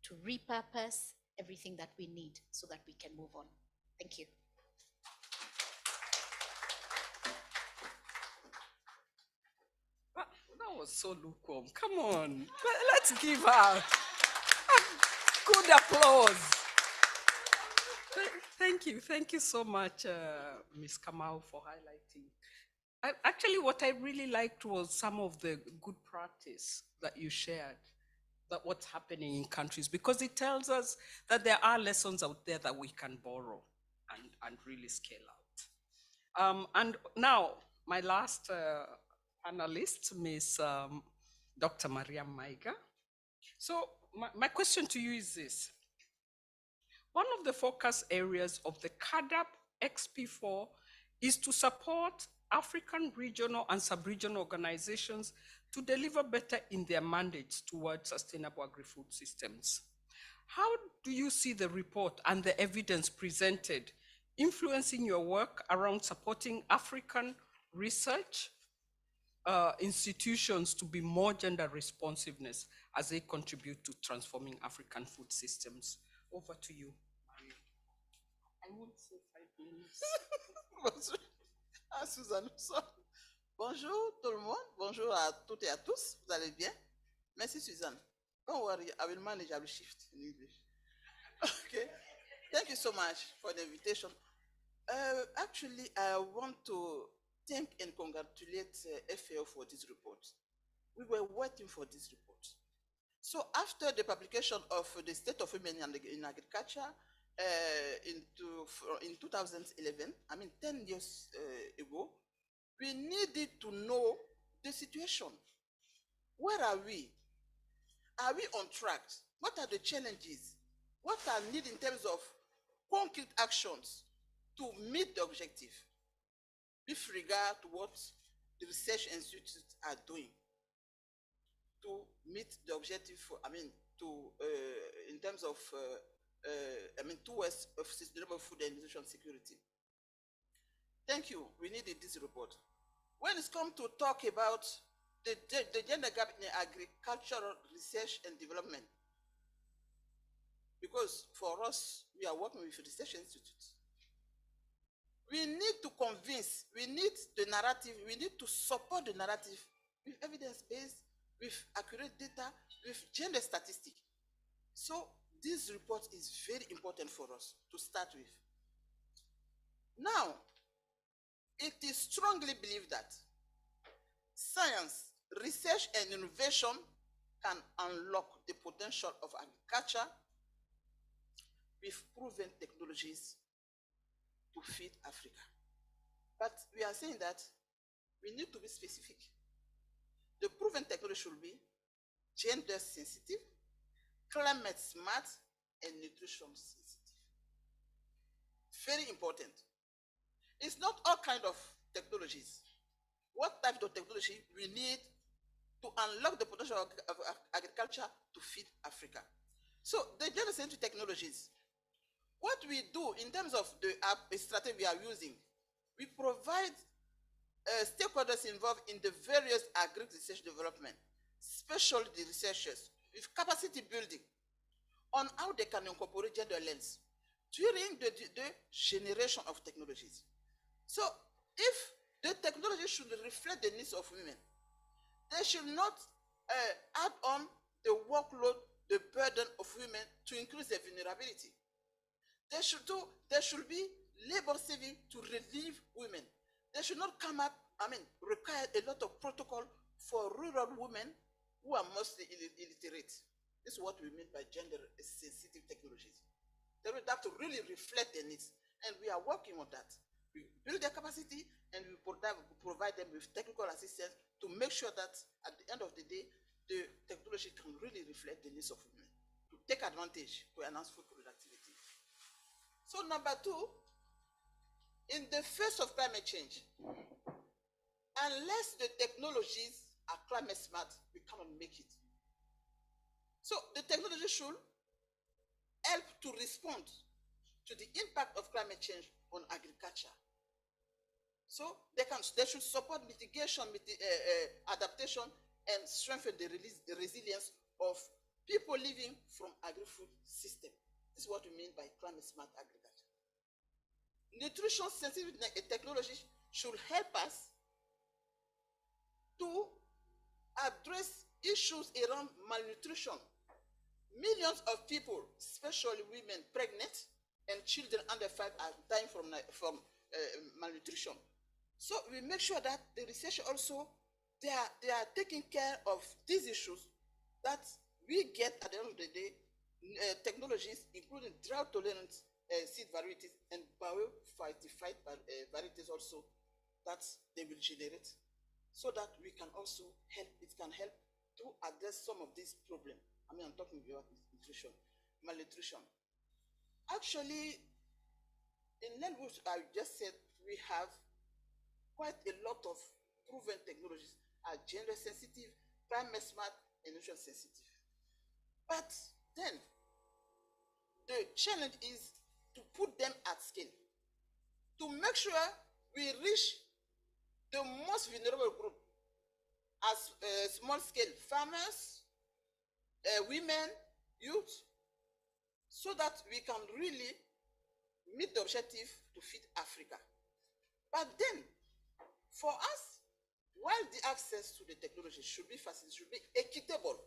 to repurpose everything that we need so that we can move on? Thank you. That was so lukewarm. Come on, let's give her a good applause. Thank you so much, Ms. Kamau, for highlighting. Actually, what I really liked was some of the good practice that you shared, that what's happening in countries, because it tells us that there are lessons out there that we can borrow and really scale out. And now, my last panelist, Ms. Dr. Mariam Maiga. So my question to you is this. One of the focus areas of the CAADP XP4 is to support African regional and sub-regional organizations to deliver better in their mandates towards sustainable agri-food systems. How do you see the report and the evidence presented influencing your work around supporting African research institutions to be more gender responsiveness as they contribute to transforming African food systems. Over to you, Marie. I won't say 5 minutes. Bonjour. Ah, Suzanne, bonjour tout le monde. Bonjour à toutes et à tous. Vous allez bien? Merci, Suzanne. Don't worry, I will manage. I will shift in English. Okay. Thank you so much for the invitation. Actually, I want to thank and congratulate FAO for this report. We were waiting for this report. So after the publication of the State of Women in Agriculture in 2011, I mean 10 years ago, we needed to know the situation. Where are we? Are we on track? What are the challenges? What are needed in terms of concrete actions to meet the objective with regard to what the research institutes are doing to meet the objective for, in terms of, towards sustainable food and nutrition security. Thank you. We needed this report. When it's come to talk about the gender gap in agricultural research and development, because for us, we are working with research institutes. We need to convince, we need the narrative, we need to support the narrative with evidence-based, with accurate data, with gender statistics. So this report is very important for us to start with. Now, it is strongly believed that science, research, and innovation can unlock the potential of agriculture with proven technologies to feed Africa. But we are saying that we need to be specific. The proven technology should be gender sensitive, climate smart, and nutrition sensitive. Very important. It's not all kinds of technologies. What type of technology we need to unlock the potential of agriculture to feed Africa? So the gender sensitive technologies, what we do in terms of the strategy we are using, we provide stakeholders involved in the various agri-research development, especially the researchers, with capacity building on how they can incorporate gender lens during the generation of technologies. So if the technology should reflect the needs of women, they should not add on the workload, the burden of women to increase their vulnerability. They should be labor saving to relieve women. They should not come up, require a lot of protocol for rural women who are mostly illiterate. This is what we mean by gender sensitive technologies. They would have to really reflect their needs. And we are working on that. We build their capacity and we provide them with technical assistance to make sure that at the end of the day, the technology can really reflect the needs of women, to take advantage to enhance food productivity. So number two, in the face of climate change, unless the technologies are climate smart, we cannot make it. So the technology should help to respond to the impact of climate change on agriculture. So they should support mitigation, adaptation, and strengthen the resilience of people living from agri-food system. This is what we mean by climate smart agriculture. Nutrition sensitive technology should help us to address issues around malnutrition. Millions of people, especially women pregnant and children under 5, are dying from malnutrition. So we make sure that the research also, they are taking care of these issues, that we get at the end of the day technologies including drought tolerant seed varieties and biophytified varieties also that they will generate, so that we can also help, it can help to address some of these problems. I'm talking about nutrition, malnutrition. Actually, in Livelihoods, I just said we have quite a lot of proven technologies are gender sensitive, climate smart, and nutrition sensitive. But then the challenge is to put them at scale, to make sure we reach the most vulnerable group as small-scale farmers, women, youth, so that we can really meet the objective to feed Africa. But then, for us, while the access to the technology should be facilitated, should be equitable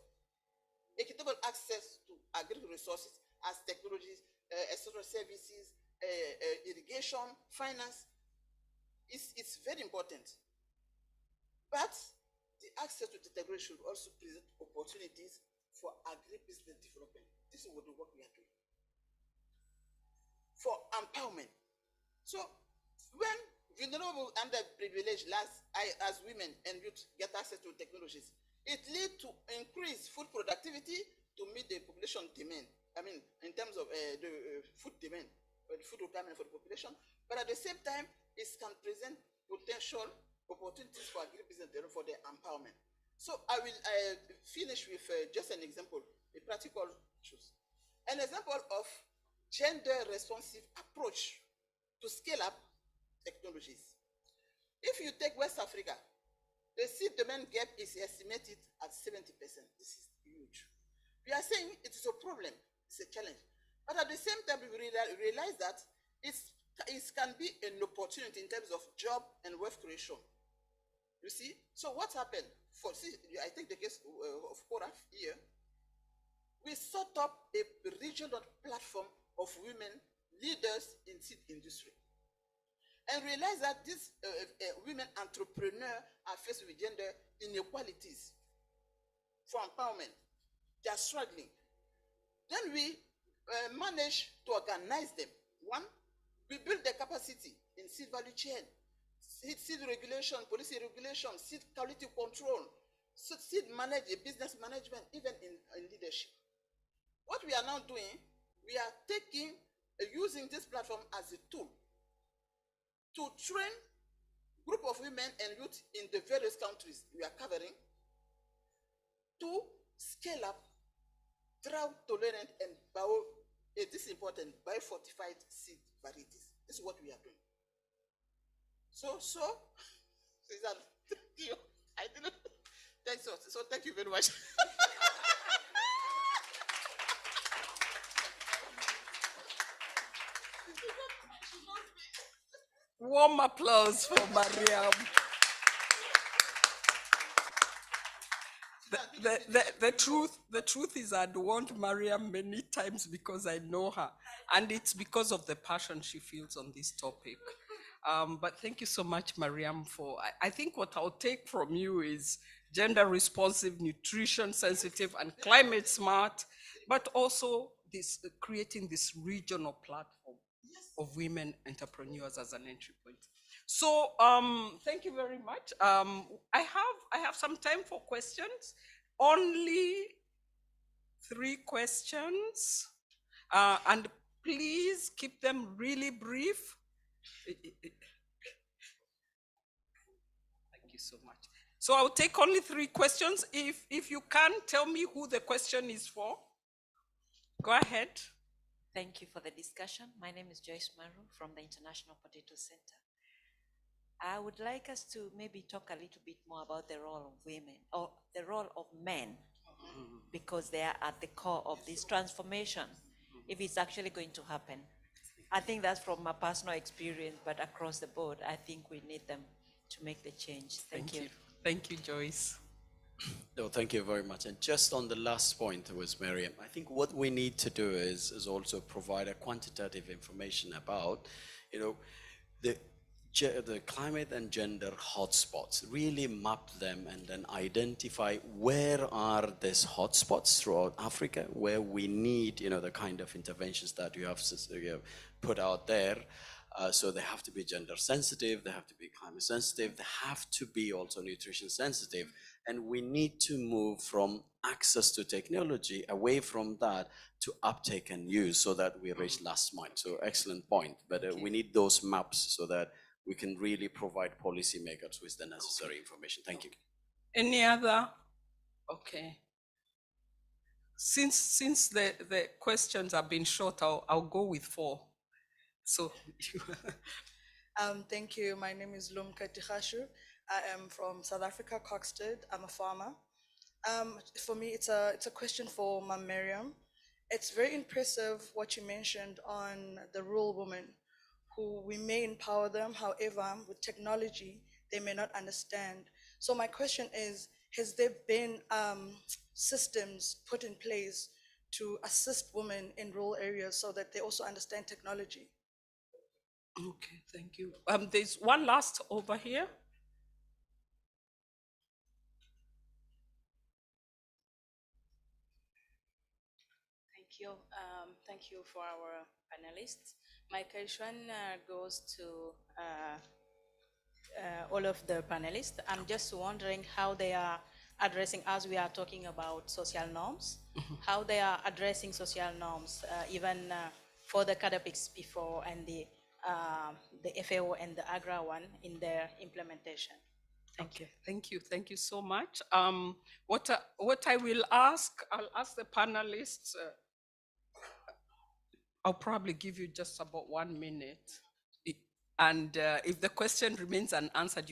access to agricultural resources as technologies, essential services, irrigation, finance, it's very important. But the access to the technology should also present opportunities for agribusiness development. This is what we are doing. For empowerment. So when vulnerable and underprivileged as women and youth get access to technologies, it leads to increased food productivity to meet the population demand. I mean, in terms of the food demand, the food requirement for the population, but at the same time, it can present potential opportunities for agribusiness for their empowerment. So I will finish with just an example, a practical issue. An example of gender-responsive approach to scale up technologies. If you take West Africa, the seed demand gap is estimated at 70%. This is huge. We are saying it is a problem, it's a challenge. But at the same time, we realize that it can be an opportunity in terms of job and wealth creation. You see? So what happened? I take the case of Koraf here. We set up a regional platform of women leaders in seed industry, and realize that these women entrepreneurs are faced with gender inequalities for empowerment. They are struggling. Then we manage to organize them. One, we build the capacity in seed value chain, seed regulation, policy regulation, seed quality control, seed business management, even in leadership. What we are now doing, we are using this platform as a tool to train group of women and youth in the various countries we are covering to scale up drought-tolerant and this is important, biofortified seed varieties. This is what we are doing. So, Cesar, thank you. I didn't. Thanks, so thank you very much. Warm applause for Mariam. The truth is I'd want Mariam many times because I know her, and it's because of the passion she feels on this topic. But thank you so much, Mariam, I think what I'll take from you is gender responsive, nutrition sensitive, and climate smart, but also creating this regional platform of women entrepreneurs as an entry point. So thank you very much. I have some time for questions. Only 3 questions, and please keep them really brief. Thank you so much. So I'll take only 3 questions. If you can tell me who the question is for, go ahead. Thank you for the discussion. My name is Joyce Maru from the International Potato Center. I would like us to maybe talk a little bit more about the role of women, or the role of men, because they are at the core of this transformation, if it's actually going to happen. I think that's from my personal experience, but across the board, I think we need them to make the change. Thank you. Thank you, Joyce. No, thank you very much. And just on the last point was Miriam, I think what we need to do is also provide a quantitative information about, the climate and gender hotspots, really map them and then identify where are these hotspots throughout Africa, where we need, the kind of interventions that you have put out there. So they have to be gender sensitive, they have to be climate sensitive, they have to be also nutrition sensitive. And we need to move from access to technology away from that to uptake and use so that we reach last mile. So excellent point. But we need those maps so that we can really provide policymakers with the necessary information. Thank you. Any other? Okay. Since the questions have been short, I'll go with 4. So thank you. My name is Lum Katihashu. I am from South Africa, Coxted. I'm a farmer. For me, it's a question for Ma'am Miriam. It's very impressive what you mentioned on the rural women, who we may empower them, however, with technology, they may not understand. So my question is, has there been systems put in place to assist women in rural areas so that they also understand technology? Okay, thank you. There's one last over here. Thank you. Thank you for our panelists. My question goes to all of the panelists. I'm just wondering how they are addressing, as we are talking about social norms, how they are addressing social norms, even for the CADAPICs before and the FAO and the AGRA one in their implementation. Thank you. Thank you so much. What I will ask, I'll ask the panelists. I'll probably give you just about 1 minute. And if the question remains unanswered,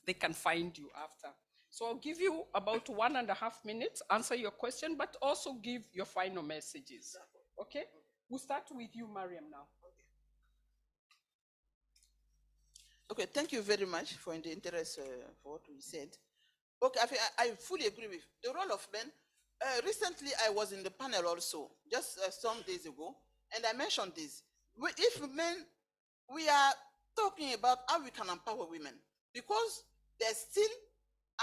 they can find you after. So I'll give you about 1.5 minutes, answer your question, but also give your final messages. Okay? We'll start with you, Mariam, now. Okay, thank you very much for the interest for what we said. Okay, I fully agree with the role of men. Recently, I was in the panel also, just some days ago, and I mentioned this. If men, we are talking about how we can empower women, because they still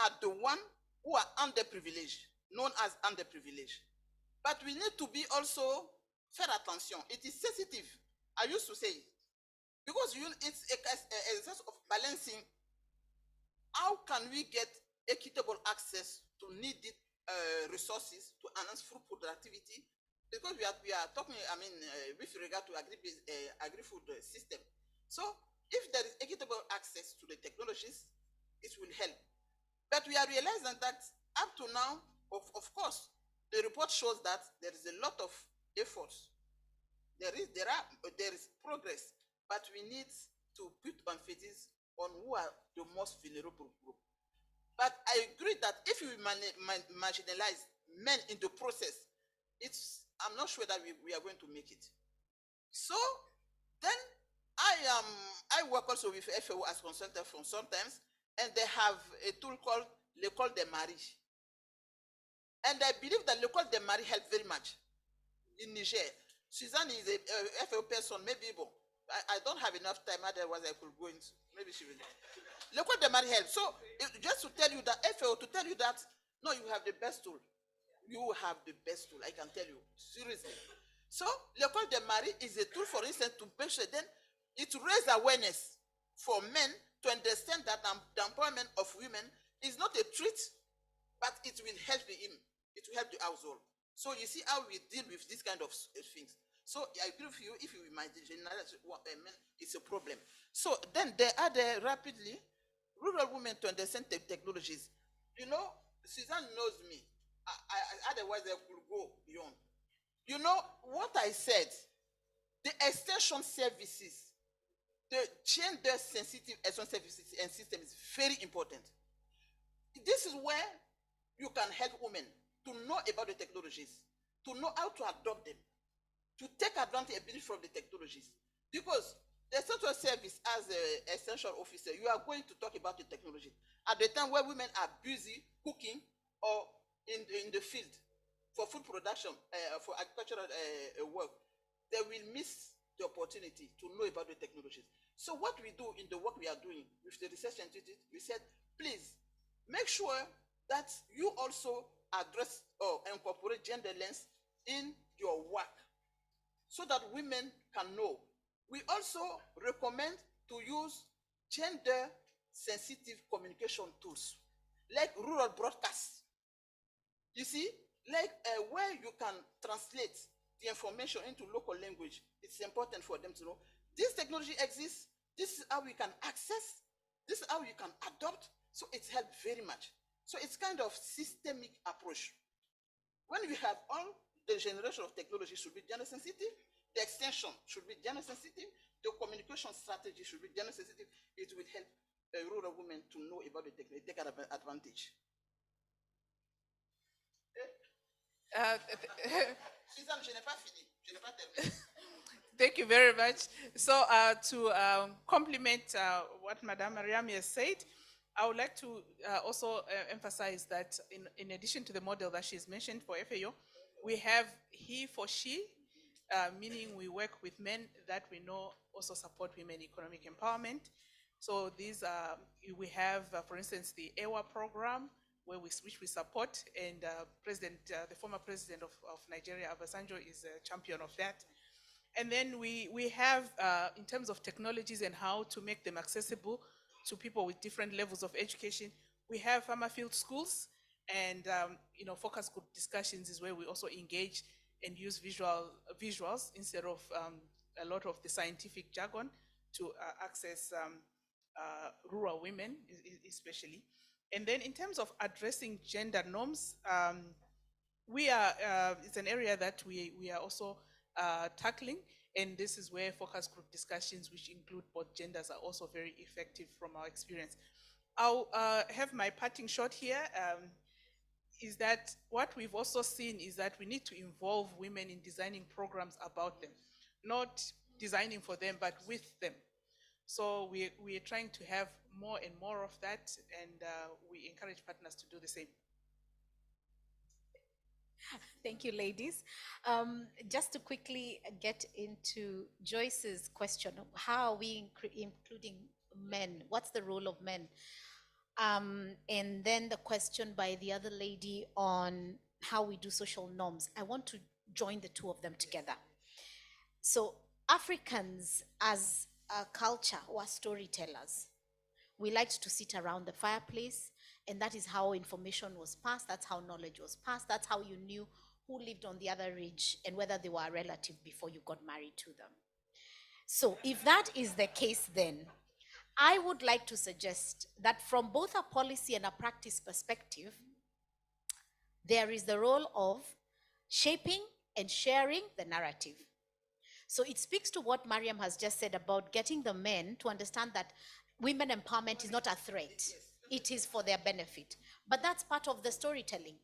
are the one who are underprivileged, known as underprivileged. But we need to be also fair attention. It is sensitive. I used to say it. Because it's a sense of balancing. How can we get equitable access to needed resources to enhance food productivity? Because we are talking, with regard to agri-food system. So if there is equitable access to the technologies, it will help. But we are realizing that up to now, of course, the report shows that there is a lot of efforts. There is progress, but we need to put emphasis on who are the most vulnerable group. But I agree that if we marginalize men in the process, I'm not sure that we are going to make it. So then I work also with FAO as consultant from sometimes, and they have a tool called L'École des Maris. And I believe that L'École des Maris helped very much in Niger. Suzanne is a FAO person, maybe, but I don't have enough time, otherwise I could go into, maybe she will. L'École des Maris help. So just to tell you that, FAO, to tell you that, no, you have the best tool. You have the best tool, I can tell you, seriously. So L'École des Maris is a tool, for instance, to make sure then it raises awareness for men to understand that the empowerment of women is not a treat, but it will help him. It will help the household. So you see how we deal with this kind of things. So I agree with you, if you marginalize men, it's a problem. So then they add rapidly rural women to understand technologies. You know, Suzanne knows me. Otherwise I could go beyond. You know what I said, the extension services, the gender sensitive extension services and system is very important. This is where you can help women to know about the technologies, to know how to adopt them, to take advantage from the technologies. Because the central service as an essential officer, you are going to talk about the technology. At the time where women are busy cooking or in the field for food production, for agricultural work, they will miss the opportunity to know about the technologies. So what we do in the work we are doing with the research institute, we said, please make sure that you also address or incorporate gender lens in your work so that women can know. We also recommend to use gender sensitive communication tools like rural broadcasts. You see, like where you can translate the information into local language. It's important for them to know this technology exists, this is how we can access, this is how you can adopt. So it's helped very much. So it's kind of systemic approach. When we have all the generation of technology should be gender sensitive, the extension should be gender sensitive, the communication strategy should be gender sensitive, it will help a rural woman to know about the technology, take advantage. Suzanne, je n'ai pas fini. Je n'ai pas terminé. Thank you very much. So to complement what Madame Mariam has said, I would like to also emphasize that in addition to the model that she's mentioned for FAO, we have he for she, meaning we work with men that we know also support women economic empowerment. So these are, we have, for instance, the EWA program, which we support, and the former president of Nigeria, Obasanjo, is a champion of that. And then we have, in terms of technologies and how to make them accessible to people with different levels of education, we have farmer field schools, and focus group discussions is where we also engage and use visuals instead of a lot of the scientific jargon to access rural women, especially. And then in terms of addressing gender norms, it's an area that we are also tackling, and this is where focus group discussions, which include both genders, are also very effective from our experience. I'll have my parting shot here, is that what we've also seen is that we need to involve women in designing programs about them, not designing for them, but with them. So we are trying to have more and more of that, and we encourage partners to do the same. Thank you, ladies. Just to quickly get into Joyce's question, how are we including men? What's the role of men? And then the question by the other lady on how we do social norms. I want to join the two of them together. So Africans as a culture were storytellers. We liked to sit around the fireplace, and that is how information was passed. That's how knowledge was passed. That's how you knew who lived on the other ridge and whether they were a relative before you got married to them. So if that is the case, then I would like to suggest that from both a policy and a practice perspective, there is the role of shaping and sharing the narrative. So it speaks to what Mariam has just said about getting the men to understand that women empowerment is not a threat. It is for their benefit. But that's part of the storytelling.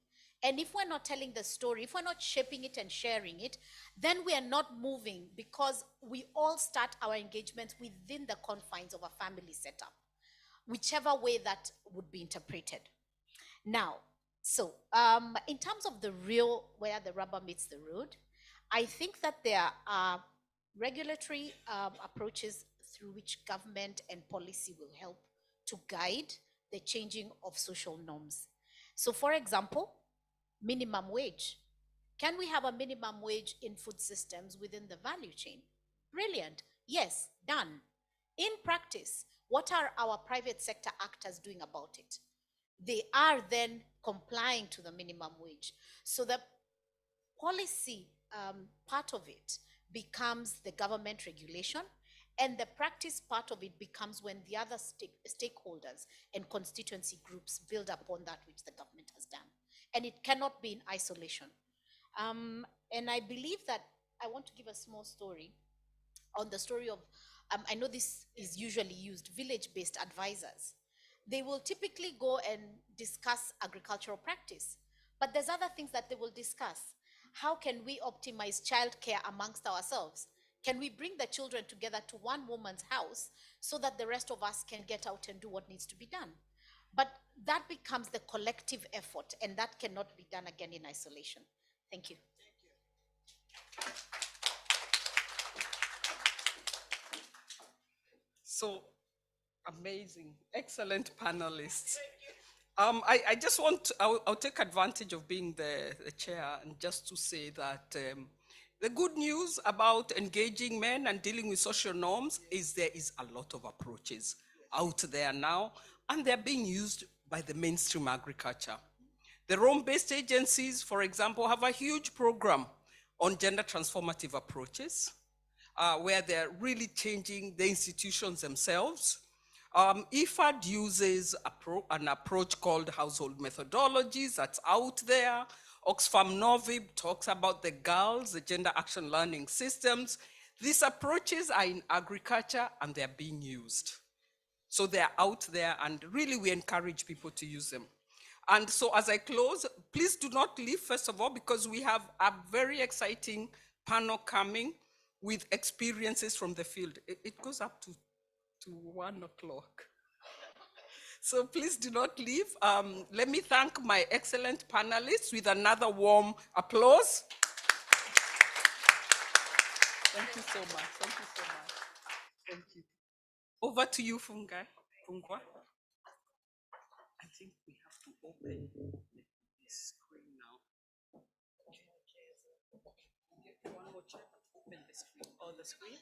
And if we're not telling the story, if we're not shaping it and sharing it, then we are not moving, because we all start our engagements within the confines of a family setup, whichever way that would be interpreted. Now, so in terms of the real, where the rubber meets the road, I think that there are regulatory approaches through which government and policy will help to guide the changing of social norms. So for example, minimum wage. Can we have a minimum wage in food systems within the value chain? Brilliant. Yes, done. In practice, what are our private sector actors doing about it? They are then complying to the minimum wage. So the policy part of it becomes the government regulation, and the practice part of it becomes when the other stakeholders and constituency groups build upon that which the government has done. And it cannot be in isolation. And I believe that I want to give a small story on the story of, I know this is usually used, village-based advisors. They will typically go and discuss agricultural practice, but there's other things that they will discuss. How can we optimize childcare amongst ourselves? Can we bring the children together to one woman's house so that the rest of us can get out and do what needs to be done? But that becomes the collective effort, and that cannot be done again in isolation. Thank you. So amazing, excellent panelists. I just want to, I'll take advantage of being the chair and just to say that the good news about engaging men and dealing with social norms is there is a lot of approaches out there now, and they're being used by the mainstream agriculture. The Rome-based agencies, for example, have a huge program on gender transformative approaches, where they're really changing the institutions themselves. IFAD uses an approach called household methodologies that's out there. Oxfam Novib talks about the girls, the gender action learning systems. These approaches are in agriculture and they're being used. So they're out there, and really we encourage people to use them. And so as I close, please do not leave, first of all, because we have a very exciting panel coming with experiences from the field. It goes up to 1 o'clock. So please do not leave. Let me thank my excellent panelists with another warm applause. Thank you so much. Thank you so much. Thank you. Over to you, Fungwa. I think we have to open the screen now. Get one more chair, open the screen. Oh, the screen?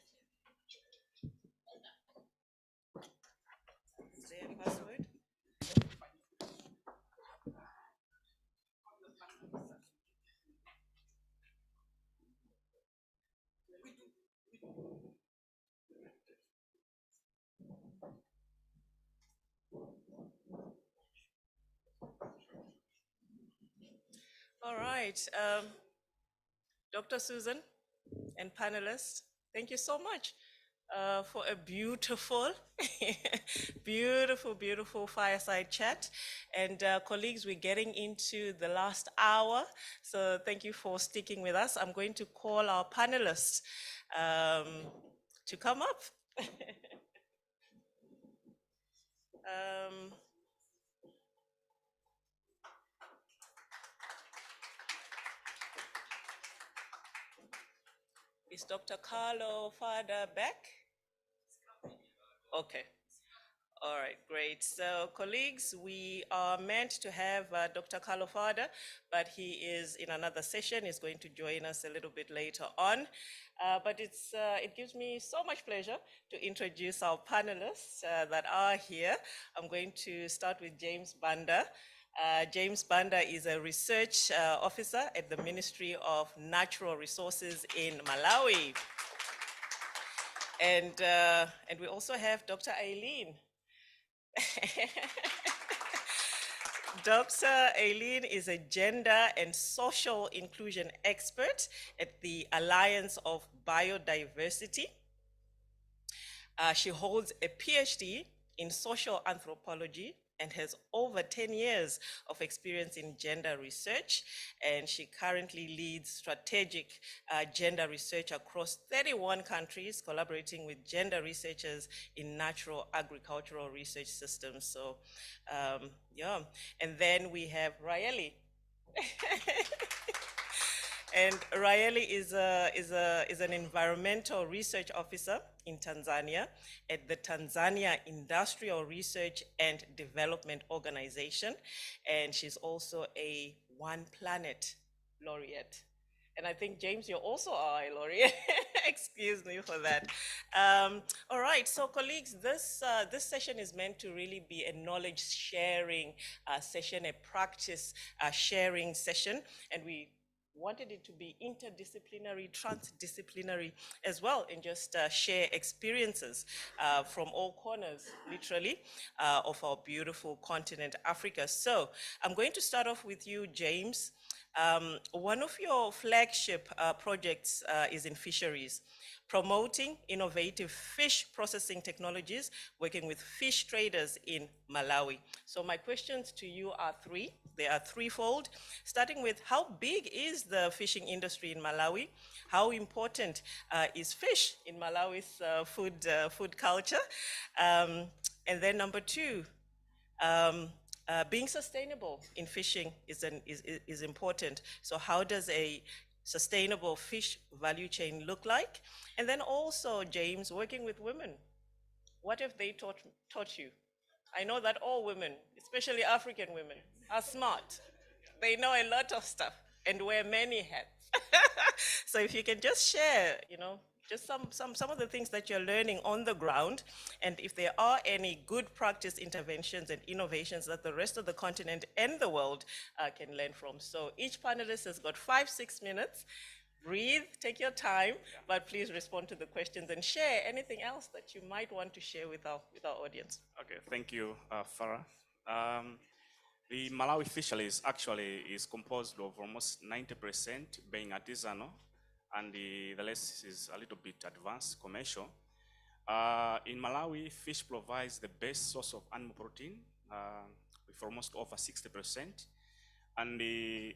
Is there a password? All right, Dr. Susan and panelists, thank you so much for a beautiful, beautiful fireside chat. And colleagues, we're getting into the last hour, so thank you for sticking with us. I'm going to call our panelists to come up. Is Dr. Carlo Fada back? Okay. All right, great. So colleagues, we are meant to have Dr. Carlo Fada, but he is in another session. He's going to join us a little bit later on. But it gives me so much pleasure to introduce our panelists that are here. I'm going to start with James Banda. James Banda is a research officer at the Ministry of Natural Resources in Malawi. And we also have Dr. Aileen. Dr. Aileen is a gender and social inclusion expert at the Alliance of Biodiversity. She holds a PhD in social anthropology and has over 10 years of experience in gender research. And she currently leads strategic gender research across 31 countries, collaborating with gender researchers in natural agricultural research systems. So, yeah. And then we have Raeli. And Raeli is an environmental research officer in Tanzania at the Tanzania Industrial Research and Development Organization. And she's also a One Planet laureate. And I think, James, you also are a laureate. Excuse me for that. All right, so colleagues, this session is meant to really be a knowledge sharing session, a practice sharing session. And we wanted it to be interdisciplinary, transdisciplinary as well, and just share experiences from all corners, literally, of our beautiful continent, Africa. So I'm going to start off with you, James. One of your flagship projects is in fisheries, promoting innovative fish processing technologies, working with fish traders in Malawi. So my questions to you are three. They are threefold, starting with how big is the fishing industry in Malawi? How important is fish in Malawi's food culture? And then number two, being sustainable in fishing is important. So how does a sustainable fish value chain look like? And then also, James, working with women, what have they taught you? I know that all women, especially African women, are smart. They know a lot of stuff and wear many hats. So if you can just share, just some of the things that you're learning on the ground, and if there are any good practice interventions and innovations that the rest of the continent and the world can learn from. So each panelist has got 5-6 minutes. Breathe, take your time, but please respond to the questions and share anything else that you might want to share with our audience. Okay, thank you, Farah. The Malawi fisheries actually is composed of almost 90% being artisanal, and the rest is a little bit advanced commercial. In Malawi, fish provides the best source of animal protein with almost over 60%. And the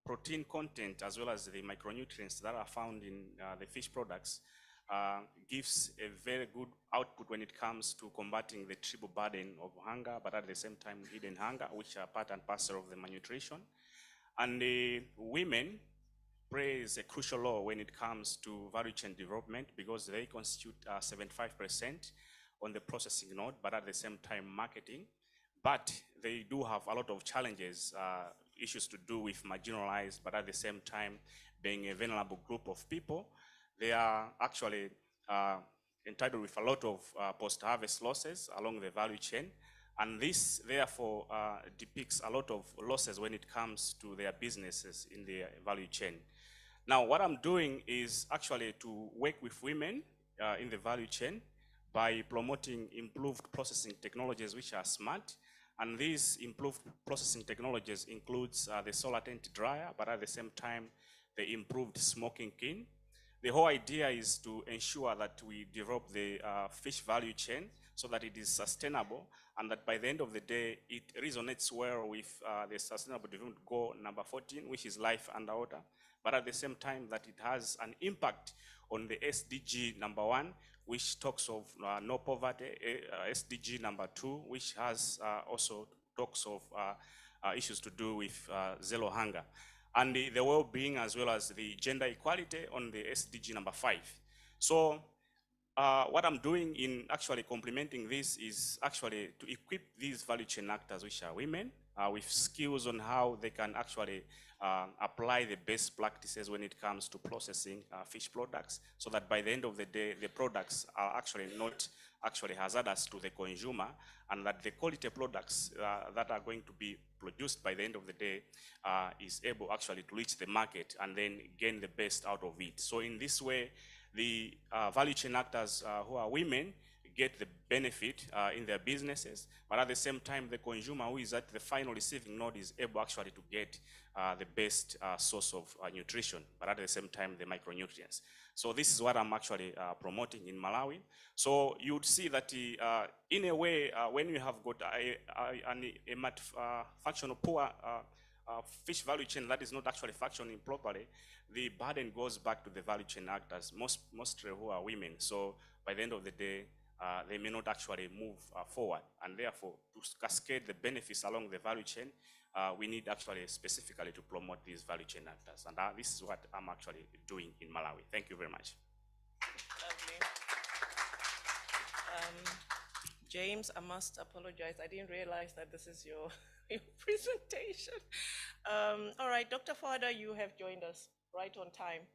protein content as well as the micronutrients that are found in the fish products gives a very good output when it comes to combating the triple burden of hunger, but at the same time hidden hunger, which are part and parcel of the malnutrition. And the women plays a crucial role when it comes to value chain development because they constitute 75% on the processing node, but at the same time marketing. But they do have a lot of challenges, issues to do with marginalized, but at the same time being a vulnerable group of people. They are actually entitled with a lot of post-harvest losses along the value chain. And this, therefore, depicts a lot of losses when it comes to their businesses in the value chain. Now, what I'm doing is actually to work with women in the value chain by promoting improved processing technologies which are smart. And these improved processing technologies includes the solar tent dryer, but at the same time, the improved smoking kiln. The whole idea is to ensure that we develop the fish value chain so that it is sustainable and that by the end of the day, it resonates well with the Sustainable Development Goal number 14, which is life underwater, but at the same time that it has an impact on the SDG number 1, which talks of no poverty, SDG number 2, which has also talks of issues to do with zero hunger, and the well-being as well as the gender equality on the SDG number 5. So what I'm doing in actually complementing this is actually to equip these value chain actors, which are women, with skills on how they can actually apply the best practices when it comes to processing fish products, so that by the end of the day, the products are actually not actually hazardous to the consumer, and that the quality products that are going to be produced by the end of the day is able actually to reach the market and then gain the best out of it. So in this way, the value chain actors who are women get the benefit in their businesses, but at the same time, the consumer who is at the final receiving node is able actually to get the best source of nutrition, but at the same time, the micronutrients. So this is what I'm actually promoting in Malawi. So you would see that in a way, when you have got a functional poor fish value chain that is not actually functioning properly, the burden goes back to the value chain actors, mostly who are women. So by the end of the day, they may not actually move forward. And therefore, to cascade the benefits along the value chain, we need actually specifically to promote these value chain actors. And this is what I'm actually doing in Malawi. Thank you very much. Lovely. James, I must apologize. I didn't realize that this is your presentation. All right, Dr. Fada, you have joined us right on time.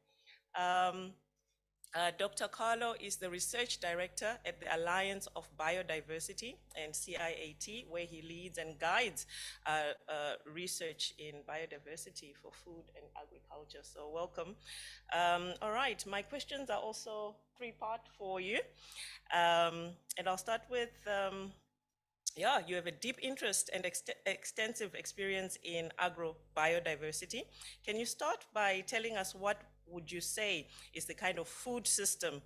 Dr. Carlo is the research director at the Alliance of Biodiversity and CIAT, where he leads and guides research in biodiversity for food and agriculture. So welcome. All right, my questions are also three-part for you. And I'll start with, yeah, you have a deep interest and extensive experience in agro-biodiversity. Can you start by telling us what would you say is the kind of food system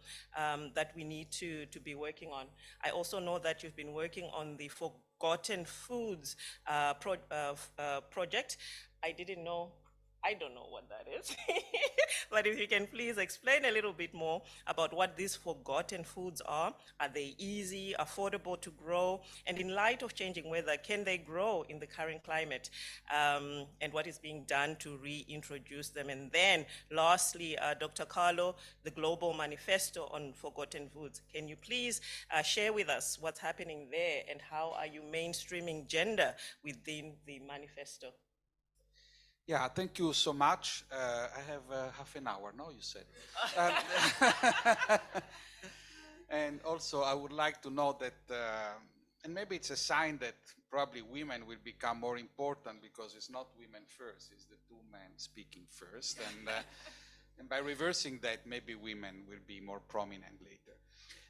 that we need to be working on? I also know that you've been working on the Forgotten Foods project. I don't know what that is, but if you can please explain a little bit more about what these forgotten foods are. Are they easy, affordable to grow? And in light of changing weather, can they grow in the current climate? And what is being done to reintroduce them? And then lastly, Dr. Carlo, the Global Manifesto on Forgotten Foods. Can you please share with us what's happening there and how are you mainstreaming gender within the manifesto? Yeah, thank you so much. I have half an hour, no, you said. And also, I would like to know that, and maybe it's a sign that probably women will become more important because it's not women first, it's the two men speaking first. And by reversing that, maybe women will be more prominent later.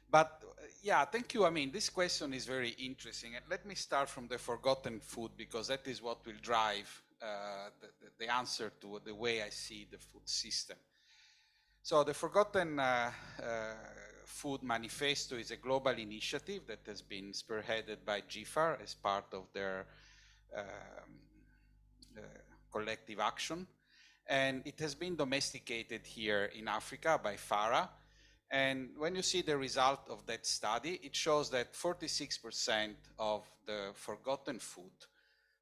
But yeah, thank you. I mean, this question is very interesting. And let me start from the forgotten food because that is what will drive the answer to the way I see the food system. So the forgotten Food Manifesto is a global initiative that has been spearheaded by GFAR as part of their collective action. And it has been domesticated here in Africa by FARA. And when you see the result of that study, it shows that 46% of the forgotten food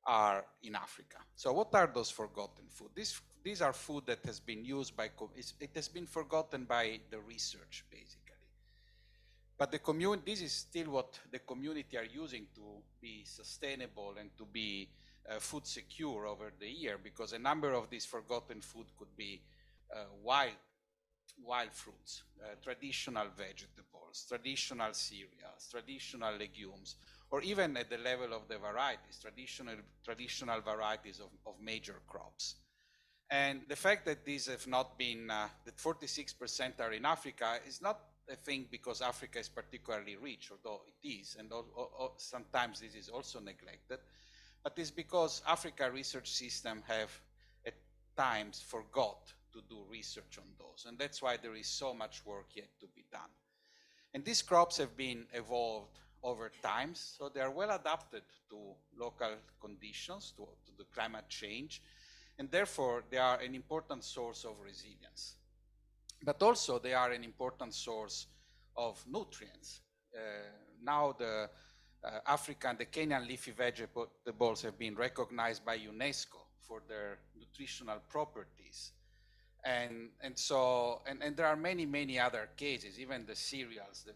are in Africa. So what are those forgotten food? These are food that has been used by, it has been forgotten by the research, basically. But the community, this is still what the community are using to be sustainable and to be food secure over the year, because a number of these forgotten food could be wild fruits, traditional vegetables, traditional cereals, traditional legumes, or even at the level of the varieties, traditional varieties of major crops. And the fact that these have not been, that 46% are in Africa is not a thing because Africa is particularly rich, although it is, and sometimes this is also neglected, but it's because Africa research system have at times forgot to do research on those, and that's why there is so much work yet to be done. And these crops have been evolved over time, so they are well adapted to local conditions, to the climate change, and therefore they are an important source of resilience. But also they are an important source of nutrients. Now the African, the Kenyan leafy vegetables have been recognized by UNESCO for their nutritional properties. And there are many other cases, even the cereals, the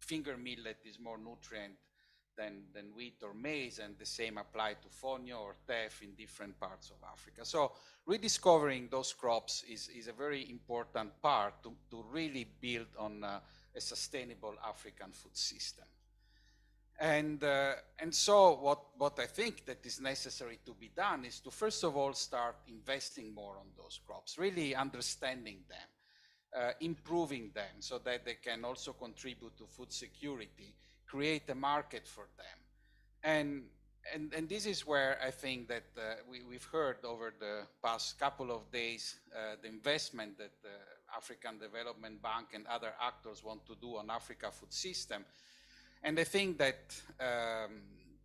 finger millet is more nutrient than wheat or maize, and the same apply to fonio or teff in different parts of Africa. So rediscovering those crops is a very important part to really build on a sustainable African food system. And so what I think that is necessary to be done is to first of all start investing more on those crops, really understanding them, improving them so that they can also contribute to food security, create a market for them. And this is where I think that we've heard over the past couple of days the investment that the African Development Bank and other actors want to do on Africa food system. And I think that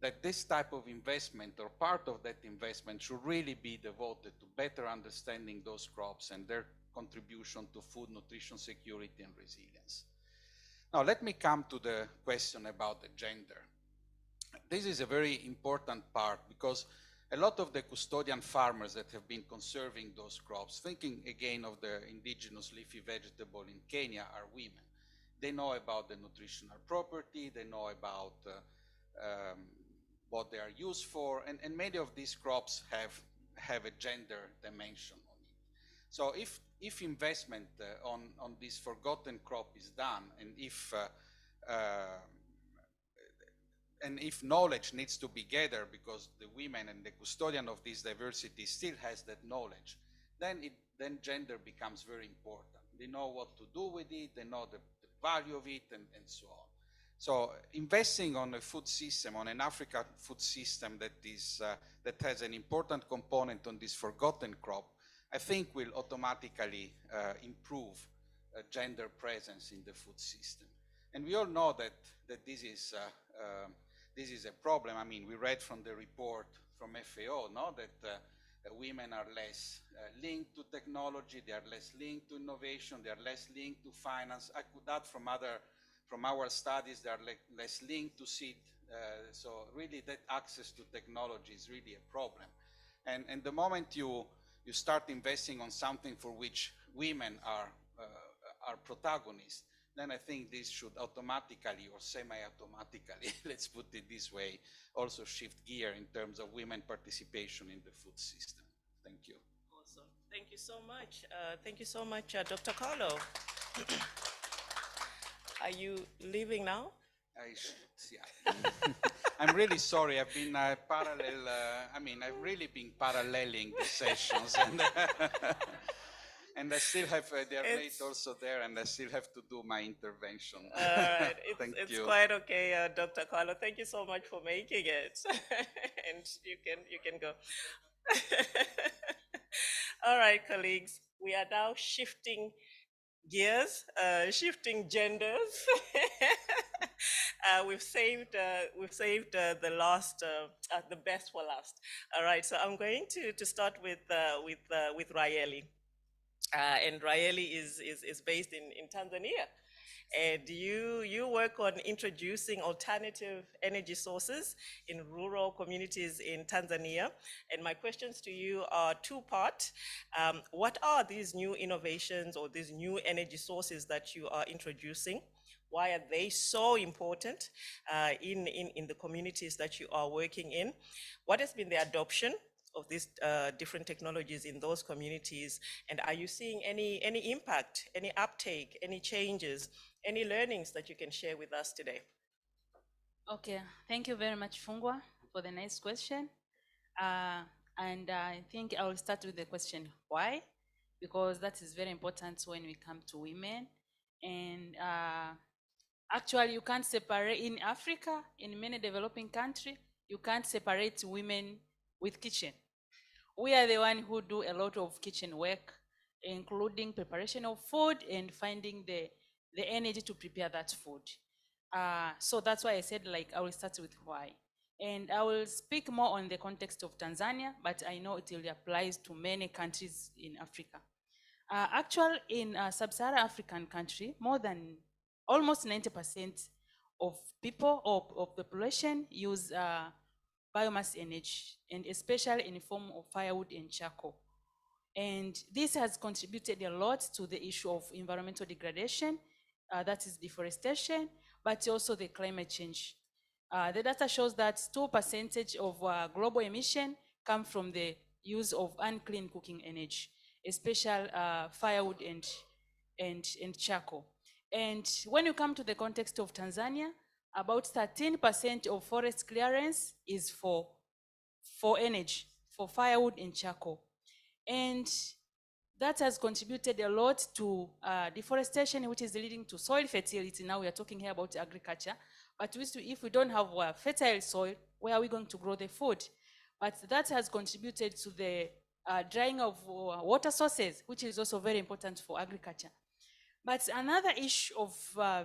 that this type of investment, or part of that investment, should really be devoted to better understanding those crops and their contribution to food, nutrition, security, and resilience. Now, let me come to the question about the gender. This is a very important part because a lot of the custodian farmers that have been conserving those crops, thinking again of the indigenous leafy vegetable in Kenya, are women. They know about the nutritional property, they know about what they are used for, and many of these crops have a gender dimension on it. So if investment on this forgotten crop is done, and if knowledge needs to be gathered because the women and the custodian of this diversity still has that knowledge, then gender becomes very important. They know what to do with it, they know the value of it, and so on. So investing on a food system, on an African food system that has an important component on this forgotten crop, I think will automatically improve gender presence in the food system. And we all know that this is a problem. I mean, we read from the report from FAO, no, that women are less linked to technology, they are less linked to innovation, they are less linked to finance. I could add from our studies, they are less linked to seed. So really that access to technology is really a problem. And the moment you start investing on something for which women are protagonists, then I think this should automatically or semi-automatically, let's put it this way, also shift gear in terms of women participation in the food system. Thank you. Awesome. Thank you so much. Thank you so much, Dr. Carlo. Are you leaving now? I should, yeah. I'm really sorry. I've been I've really been paralleling the sessions. And I still have, they're late also there, and I still have to do my intervention. All right, it's you. quite okay, Dr. Carlo. Thank you so much for making it. And you can go. All right, colleagues, we are now shifting gears, shifting genders. We've saved the last, the best for last. All right, so I'm going to start with Raeli. And Raeli is based in Tanzania. And you work on introducing alternative energy sources in rural communities in Tanzania. And my questions to you are two-part. What are these new innovations or these new energy sources that you are introducing? Why are they so important in the communities that you are working in? What has been the adoption of these different technologies in those communities? And are you seeing any impact, any uptake, any changes, any learnings that you can share with us today? Okay, thank you very much, Fungwa, for the nice question. And I think I will start with the question, why? Because that is very important when we come to women. And actually, you can't separate, in Africa, in many developing countries, you can't separate women with kitchen. We are the ones who do a lot of kitchen work, including preparation of food and finding the energy to prepare that food. So that's why I said, like, I will start with why. And I will speak more on the context of Tanzania, but I know it will apply to many countries in Africa. Actually, in sub-Saharan African country, more than almost 90% of people or of the population use biomass energy, and especially in the form of firewood and charcoal. And this has contributed a lot to the issue of environmental degradation, that is deforestation, but also the climate change. The data shows that 2% of global emission come from the use of unclean cooking energy, especially firewood and charcoal. And when you come to the context of Tanzania, about 13% of forest clearance is for energy, for firewood and charcoal. And that has contributed a lot to deforestation, which is leading to soil fertility. Now we are talking here about agriculture. But if we don't have fertile soil, where are we going to grow the food? But that has contributed to the drying of water sources, which is also very important for agriculture. But another issue of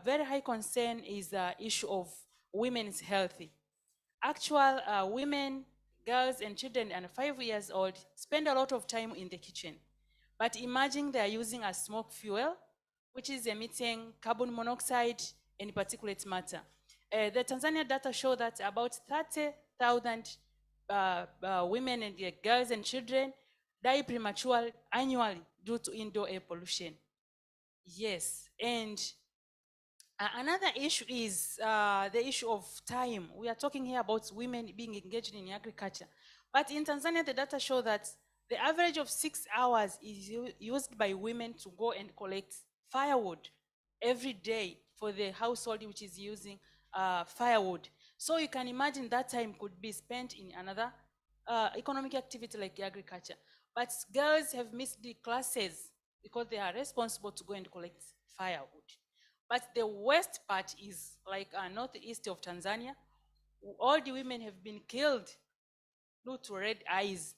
very high concern is the issue of women's health. Actual women, girls and children under 5 years old spend a lot of time in the kitchen. But imagine they are using a smoke fuel, which is emitting carbon monoxide and particulate matter. The Tanzania data show that about 30,000 women and girls and children die prematurely annually due to indoor air pollution. Yes, and another issue is the issue of time. We are talking here about women being engaged in agriculture. But in Tanzania, the data show that the average of 6 hours is used by women to go and collect firewood every day for the household which is using firewood. So you can imagine that time could be spent in another economic activity like agriculture. But girls have missed the classes because they are responsible to go and collect firewood. But the worst part is like northeast of Tanzania, all the women have been killed due to red eyes.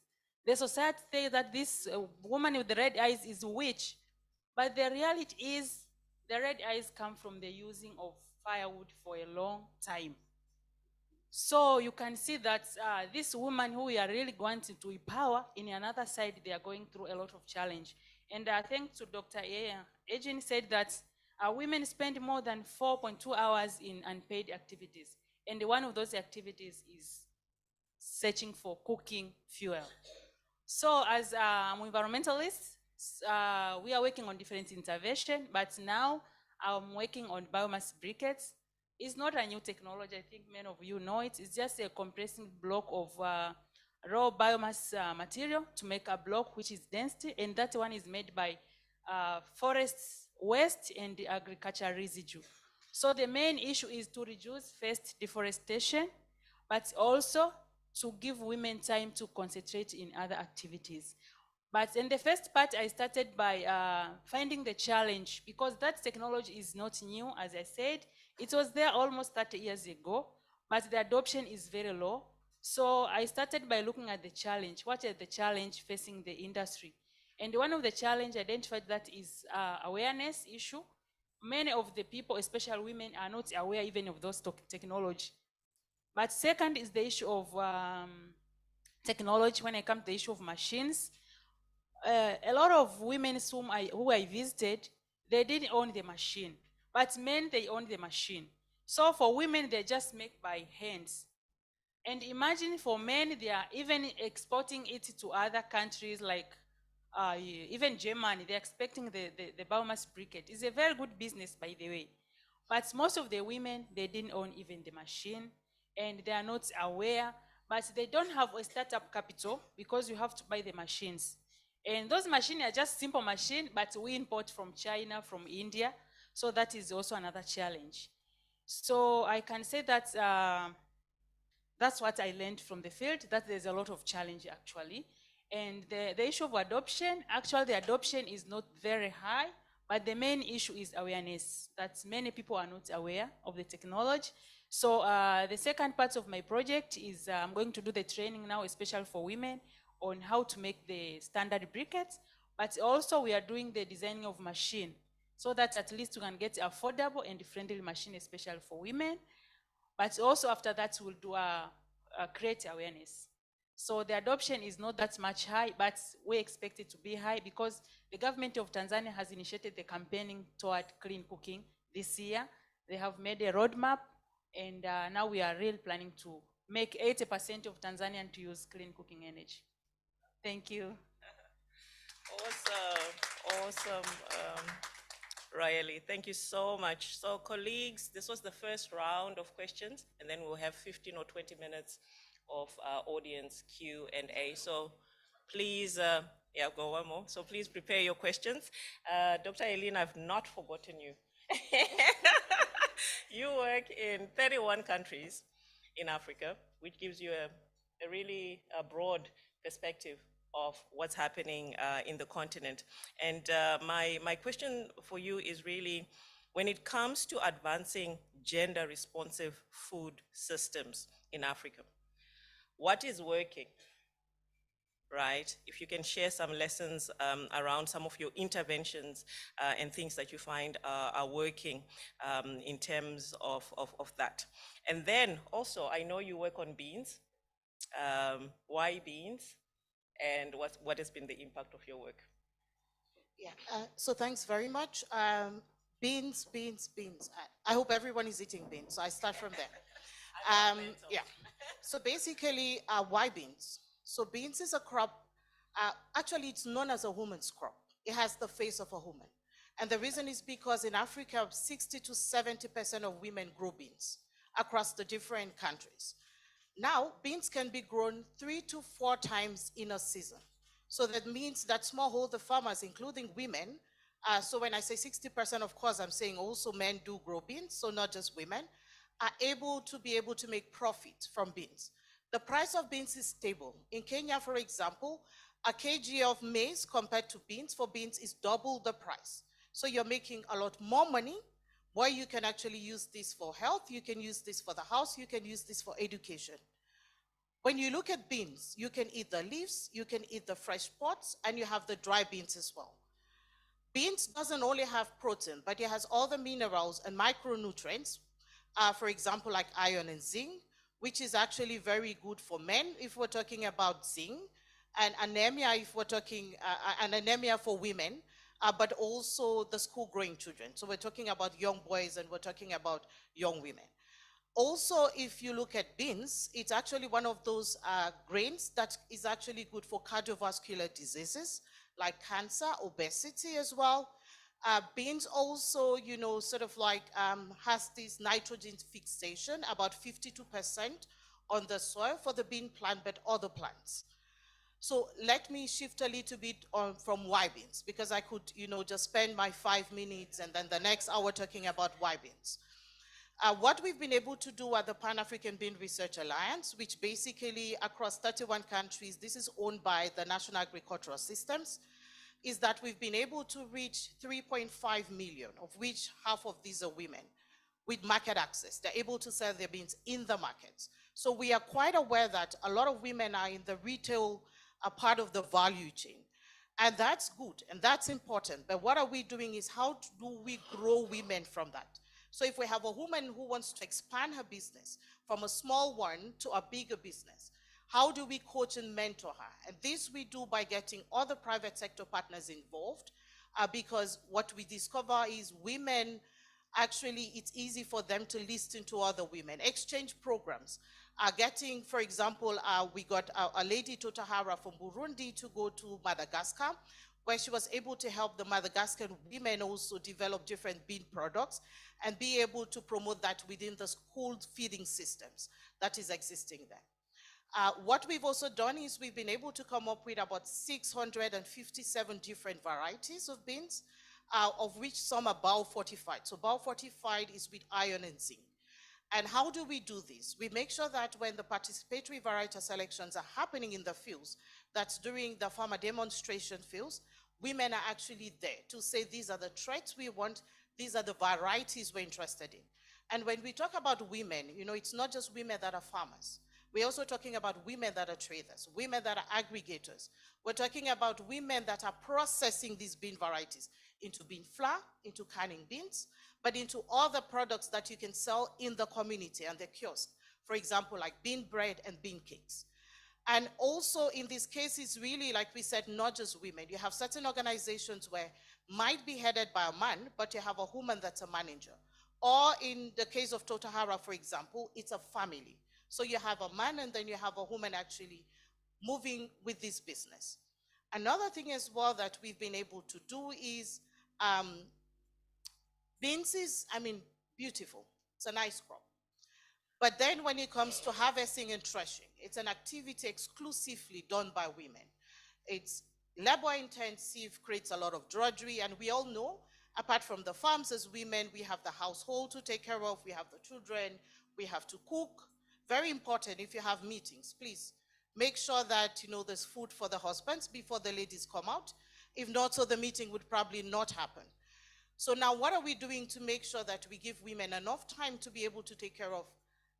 The society says that this woman with the red eyes is a witch, but the reality is the red eyes come from the using of firewood for a long time. So you can see that these women who we are really wanting to empower, in another side, they are going through a lot of challenge. And I think to Dr. Ejin said that women spend more than 4.2 hours in unpaid activities. And one of those activities is searching for cooking fuel. So as environmentalists, we are working on different interventions, but now I'm working on biomass briquettes. It's not a new technology, I think many of you know it. It's just a compressing block of raw biomass material to make a block which is density, and that one is made by forest waste and the agricultural residue. So the main issue is to reduce first deforestation, but also to give women time to concentrate in other activities. But in the first part, I started by finding the challenge, because that technology is not new, as I said. It was there almost 30 years ago, but the adoption is very low. So I started by looking at the challenge. What is the challenge facing the industry? And one of the challenge identified that is awareness issue. Many of the people, especially women, are not aware even of those technology. But second is the issue of technology when it comes to the issue of machines. A lot of women who I visited, they didn't own the machine, but men, they own the machine. So for women, they just make by hands. And imagine for men, they are even exporting it to other countries like even Germany. They're expecting the biomass briquette. It's a very good business, by the way. But most of the women, they didn't own even the machine, and they are not aware, but they don't have a startup capital because you have to buy the machines. And those machines are just simple machines, but we import from China, from India. So that is also another challenge. So I can say that that's what I learned from the field, that there's a lot of challenge actually. And the issue of adoption, actually the adoption is not very high, but the main issue is awareness, that many people are not aware of the technology. So the second part of my project is I'm going to do the training now, especially for women, on how to make the standard briquettes, but also we are doing the designing of machine, so that at least we can get affordable and friendly machine, especially for women. But also after that, we'll do create awareness. So the adoption is not that much high, but we expect it to be high because the government of Tanzania has initiated the campaigning toward clean cooking this year. They have made a roadmap, and now we are really planning to make 80% of Tanzanians to use clean cooking energy. Thank you. Awesome. Riley, thank you so much. So colleagues, this was the first round of questions, and then we'll have 15 or 20 minutes of audience Q&A. So please, go one more. So please prepare your questions. Dr. Eileen, I've not forgotten you. You work in 31 countries in Africa, which gives you a really broad perspective of what's happening in the continent. And my question for you is really, when it comes to advancing gender responsive food systems in Africa, what is working, right? If you can share some lessons around some of your interventions and things that you find are working in terms of that. And then also, I know you work on beans. Why beans? And what has been the impact of your work? Yeah, so thanks very much. Beans. I hope everyone is eating beans, so I start from there. Yeah, so basically, why beans? So beans is a crop, actually it's known as a woman's crop. It has the face of a woman. And the reason is because in Africa, 60 to 70% of women grow beans across the different countries. Now, beans can be grown 3 to 4 times in a season. So that means that smallholder farmers, including women, so when I say 60%, of course, I'm saying also men do grow beans, so not just women, are able to make profit from beans. The price of beans is stable. In Kenya, for example, a kg of maize compared to beans for beans is double the price. So you're making a lot more money, where you can actually use this for health, you can use this for the house, you can use this for education. When you look at beans, you can eat the leaves, you can eat the fresh pods, and you have the dry beans as well. Beans doesn't only have protein, but it has all the minerals and micronutrients, for example, like iron and zinc, which is actually very good for men if we're talking about zinc, and anemia if we're talking, and anemia for women, but also the school-growing children. So we're talking about young boys and we're talking about young women. Also, if you look at beans, it's actually one of those grains that is actually good for cardiovascular diseases like cancer, obesity as well. Beans also, sort of like has this nitrogen fixation, about 52% on the soil for the bean plant, but other plants. So let me shift a little bit from why beans, because I could, just spend my 5 minutes and then the next hour talking about why beans. What we've been able to do at the Pan-African Bean Research Alliance, which basically across 31 countries, this is owned by the National Agricultural Systems, is that we've been able to reach 3.5 million, of which half of these are women, with market access. They're able to sell their beans in the markets. So we are quite aware that a lot of women are in the retail part of the value chain. And that's good, and that's important. But what are we doing is how do we grow women from that? So if we have a woman who wants to expand her business from a small one to a bigger business, how do we coach and mentor her? And this we do by getting other private sector partners involved, because what we discover is women, actually, it's easy for them to listen to other women. Exchange programs are getting, for example, we got a lady, Totahara from Burundi, to go to Madagascar, where she was able to help the Madagascan women also develop different bean products and be able to promote that within the school feeding systems that is existing there. What we've also done is we've been able to come up with about 657 different varieties of beans, of which some are bio-fortified. So bio-fortified is with iron and zinc. And how do we do this? We make sure that when the participatory variety selections are happening in the fields, that's during the farmer demonstration fields, women are actually there to say these are the traits we want, these are the varieties we're interested in. And when we talk about women, you know, it's not just women that are farmers. We're also talking about women that are traders, women that are aggregators. We're talking about women that are processing these bean varieties into bean flour, into canning beans, but into other products that you can sell in the community and the kiosk. For example, like bean bread and bean cakes. And also in these cases, really, like we said, not just women. You have certain organizations where might be headed by a man, but you have a woman that's a manager. Or in the case of Totahara, for example, it's a family. So you have a man and then you have a woman actually moving with this business. Another thing as well that we've been able to do is, beans is, beautiful. It's a nice crop. But then when it comes to harvesting and threshing, it's an activity exclusively done by women. It's labor intensive, creates a lot of drudgery, and we all know, apart from the farms as women, we have the household to take care of, we have the children, we have to cook. Very important, if you have meetings, please make sure that, you know, there's food for the husbands before the ladies come out. If not, so the meeting would probably not happen. So now what are we doing to make sure that we give women enough time to be able to take care of,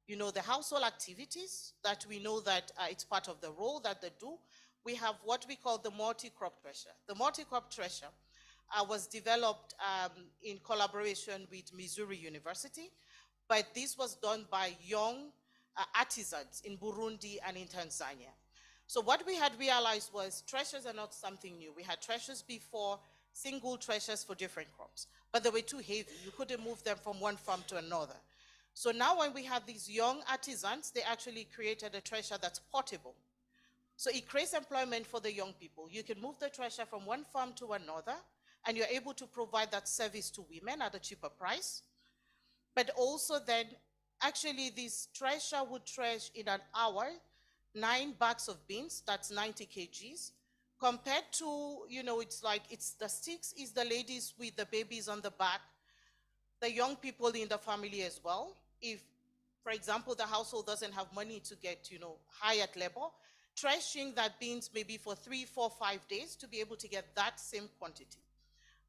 you know, the household activities that we know that it's part of the role that they do? We have what we call the multi-crop thresher. The multi-crop thresher was developed in collaboration with Missouri University, but this was done by young artisans in Burundi and in Tanzania. So what we had realized was threshers are not something new. We had threshers before, single threshers for different crops, but they were too heavy. You couldn't move them from one farm to another. So now when we have these young artisans, they actually created a thresher that's portable. So it creates employment for the young people. You can move the thresher from one farm to another, and you're able to provide that service to women at a cheaper price. But also then, actually this thresher would thresh in an hour 9 bags of beans, that's 90 kgs, compared to, you know, it's like, it's the sticks is the ladies with the babies on the back, the young people in the family as well. If, for example, the household doesn't have money to get, you know, hired labor, threshing that beans maybe for 3, 4, 5 days to be able to get that same quantity.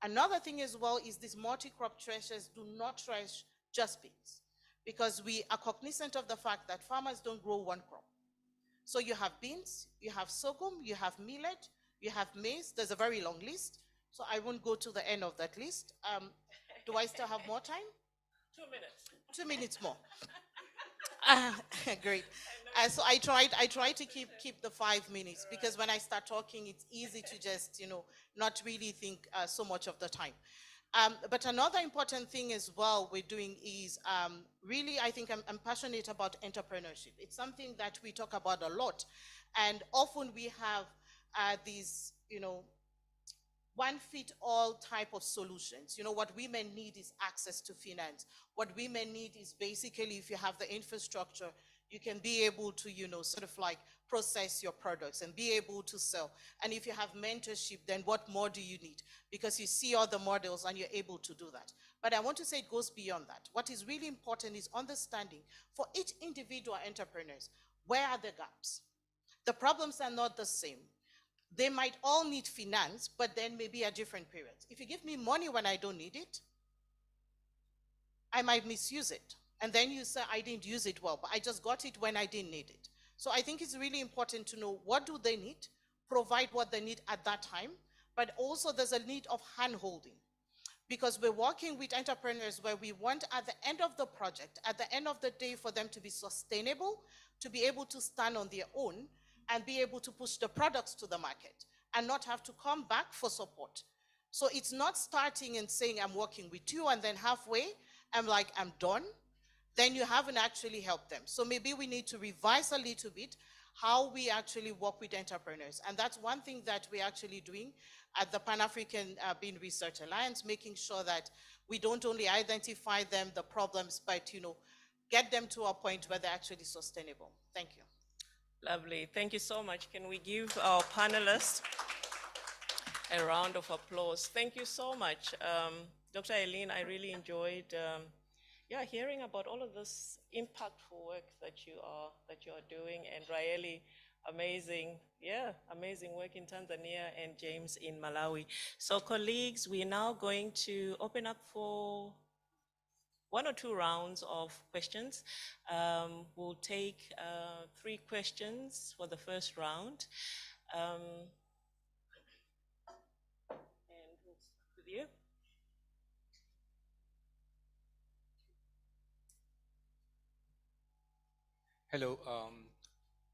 Another thing as well is these multi-crop threshers do not thresh just beans, because we are cognizant of the fact that farmers don't grow one crop. So you have beans, you have sorghum, you have millet, you have maize. There's a very long list, so I won't go to the end of that list. Do I still have more time? 2 minutes. 2 minutes more. Great. So I try to keep the 5 minutes, because when I start talking, it's easy to just, you know, not really think so much of the time. But another important thing as well we're doing is really, I think I'm passionate about entrepreneurship. It's something that we talk about a lot. And often we have these, you know, one-fit-all type of solutions. You know, what women need is access to finance. What women need is basically, if you have the infrastructure, you can be able to, you know, sort of like process your products and be able to sell. And if you have mentorship, then what more do you need? Because you see all the models and you're able to do that. But I want to say it goes beyond that. What is really important is understanding for each individual entrepreneurs, where are the gaps? The problems are not the same. They might all need finance, but then maybe at different periods. If you give me money when I don't need it, I might misuse it. And then you say, I didn't use it well, but I just got it when I didn't need it. So I think it's really important to know what do they need, provide what they need at that time, but also there's a need of hand-holding, because we're working with entrepreneurs where we want at the end of the project, at the end of the day, for them to be sustainable, to be able to stand on their own and be able to push the products to the market and not have to come back for support. So it's not starting and saying, I'm working with you, and then halfway, I'm like, I'm done. Then you haven't actually helped them. So maybe we need to revise a little bit how we actually work with entrepreneurs. And that's one thing that we're actually doing at the Pan-African Bean Research Alliance, making sure that we don't only identify them, the problems, but get them to a point where they're actually sustainable. Thank you. Lovely. Thank you so much. Can we give our panelists a round of applause? Thank you so much. Dr. Eileen, I really enjoyed hearing about all of this impactful work that you are doing, and Raeli, amazing work in Tanzania, and James in Malawi. So colleagues, we're now going to open up for 1 or 2 rounds of questions. We'll take 3 questions for the first round. And we'll start with you. Hello,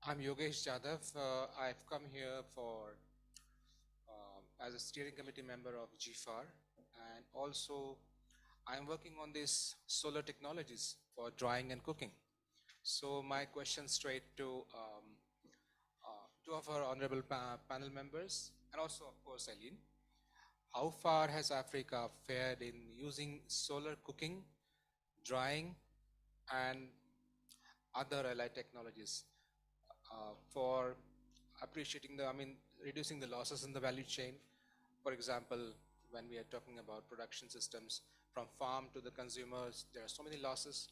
I'm Yogesh Jadhav. I've come here as a steering committee member of GFAR, and also I'm working on these solar technologies for drying and cooking. So my question straight to 2 of our honorable panel members, and also of course Eileen. How far has Africa fared in using solar cooking, drying, and other allied technologies for reducing the losses in the value chain? For example, when we are talking about production systems from farm to the consumers, there are so many losses.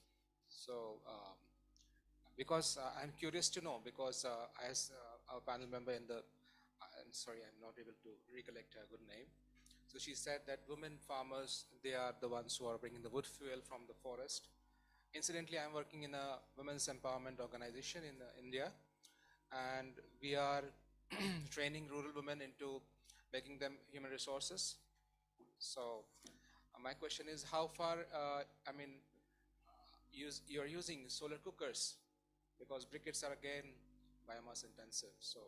So because I'm curious to know, because as our panel member I'm sorry, I'm not able to recollect her good name. So she said that women farmers, they are the ones who are bringing the wood fuel from the forest. Incidentally, I'm working in a women's empowerment organization in India, and we are training rural women into making them human resources. So my question is, how far, you're using solar cookers, because briquettes are again biomass intensive. So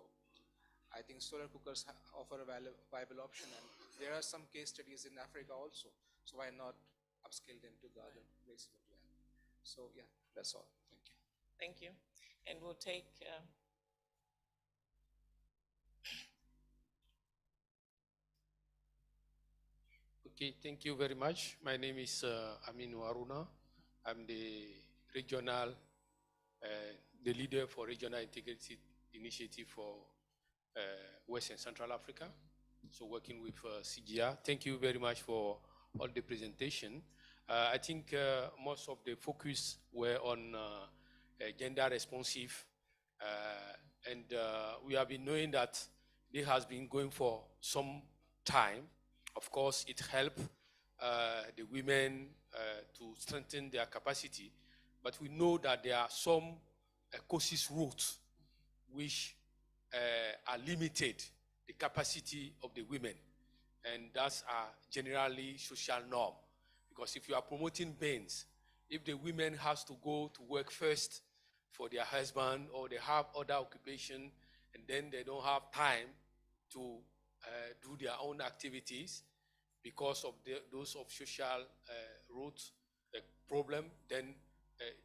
I think solar cookers offer a viable option, and there are some case studies in Africa also. So why not upscale them to the other places? So yeah, that's all. Thank you. Thank you. And we'll take Okay, thank you very much. My name is Aminu Aruna. I'm the regional, the leader for Regional Integrated Initiative for West and Central Africa. So working with CGR. Thank you very much for all the presentation. I think most of the focus were on gender responsive, and we have been knowing that this has been going for some time. Of course, it helped the women to strengthen their capacity, but we know that there are some causes routes which are limited the capacity of the women, and that's generally social norm. Because if you are promoting beans, if the women has to go to work first for their husband, or they have other occupation, and then they don't have time to do their own activities because of those of social root problem, then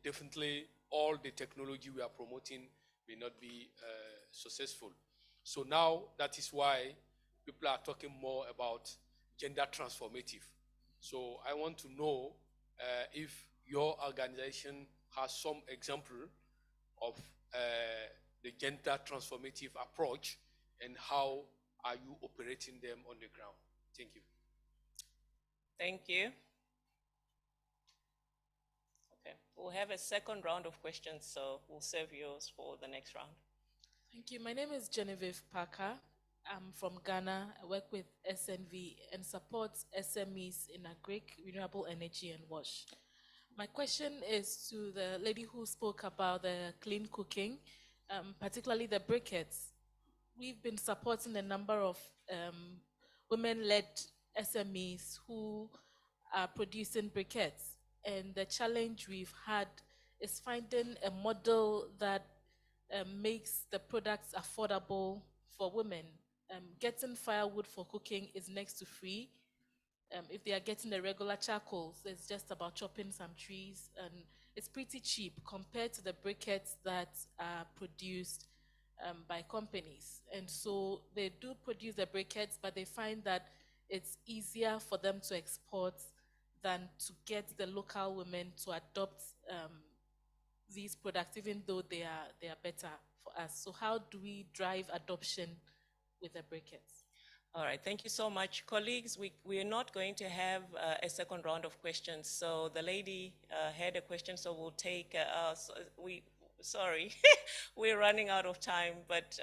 definitely all the technology we are promoting may not be successful. So now that is why people are talking more about gender transformative. So I want to know if your organization has some example of the gender transformative approach, and how are you operating them on the ground? Thank you. Thank you. Okay, we'll have a second round of questions, so we'll save yours for the next round. Thank you. My name is Genevieve Parker. I'm from Ghana. I work with SNV and supports SMEs in agri, renewable energy, and wash. My question is to the lady who spoke about the clean cooking, particularly the briquettes. We've been supporting a number of women-led SMEs who are producing briquettes. And the challenge we've had is finding a model that makes the products affordable for women. Getting firewood for cooking is next to free. If they are getting the regular charcoals, it's just about chopping some trees, and it's pretty cheap compared to the briquettes that are produced by companies. And so they do produce the briquettes, but they find that it's easier for them to export than to get the local women to adopt these products, even though they are better for us. So how do we drive adoption with the briquettes? All right, thank you so much. Colleagues, we are not going to have a second round of questions. So the lady had a question, so we'll take, sorry, we're running out of time, but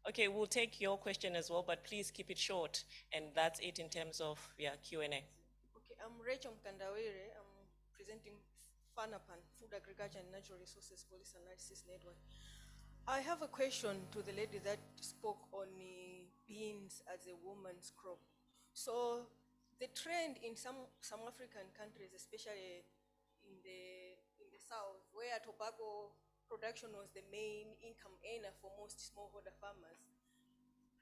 okay, we'll take your question as well, but please keep it short. And that's it in terms of, Q&A. Okay, I'm Rachel Mkandawire. I'm presenting FANAPAN, Food, Agriculture and Natural Resources Policy Analysis Network. I have a question to the lady that spoke on beans as a woman's crop. So the trend in some African countries, especially in the south, where tobacco production was the main income earner for most smallholder farmers.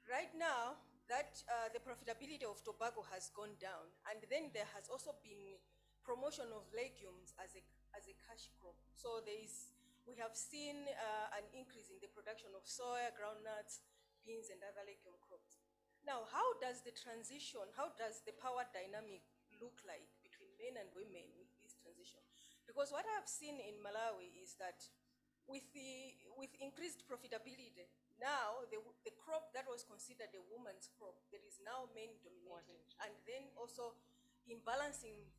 Right now, that the profitability of tobacco has gone down, and then there has also been promotion of legumes as a cash crop. So we have seen an increase in the production of soya, groundnuts, beans, and other legume crops. Now, how does the power dynamic look like between men and women with this transition? Because what I have seen in Malawi is that with increased profitability, now the crop that was considered a woman's crop, there is now men dominating, and then also imbalancing,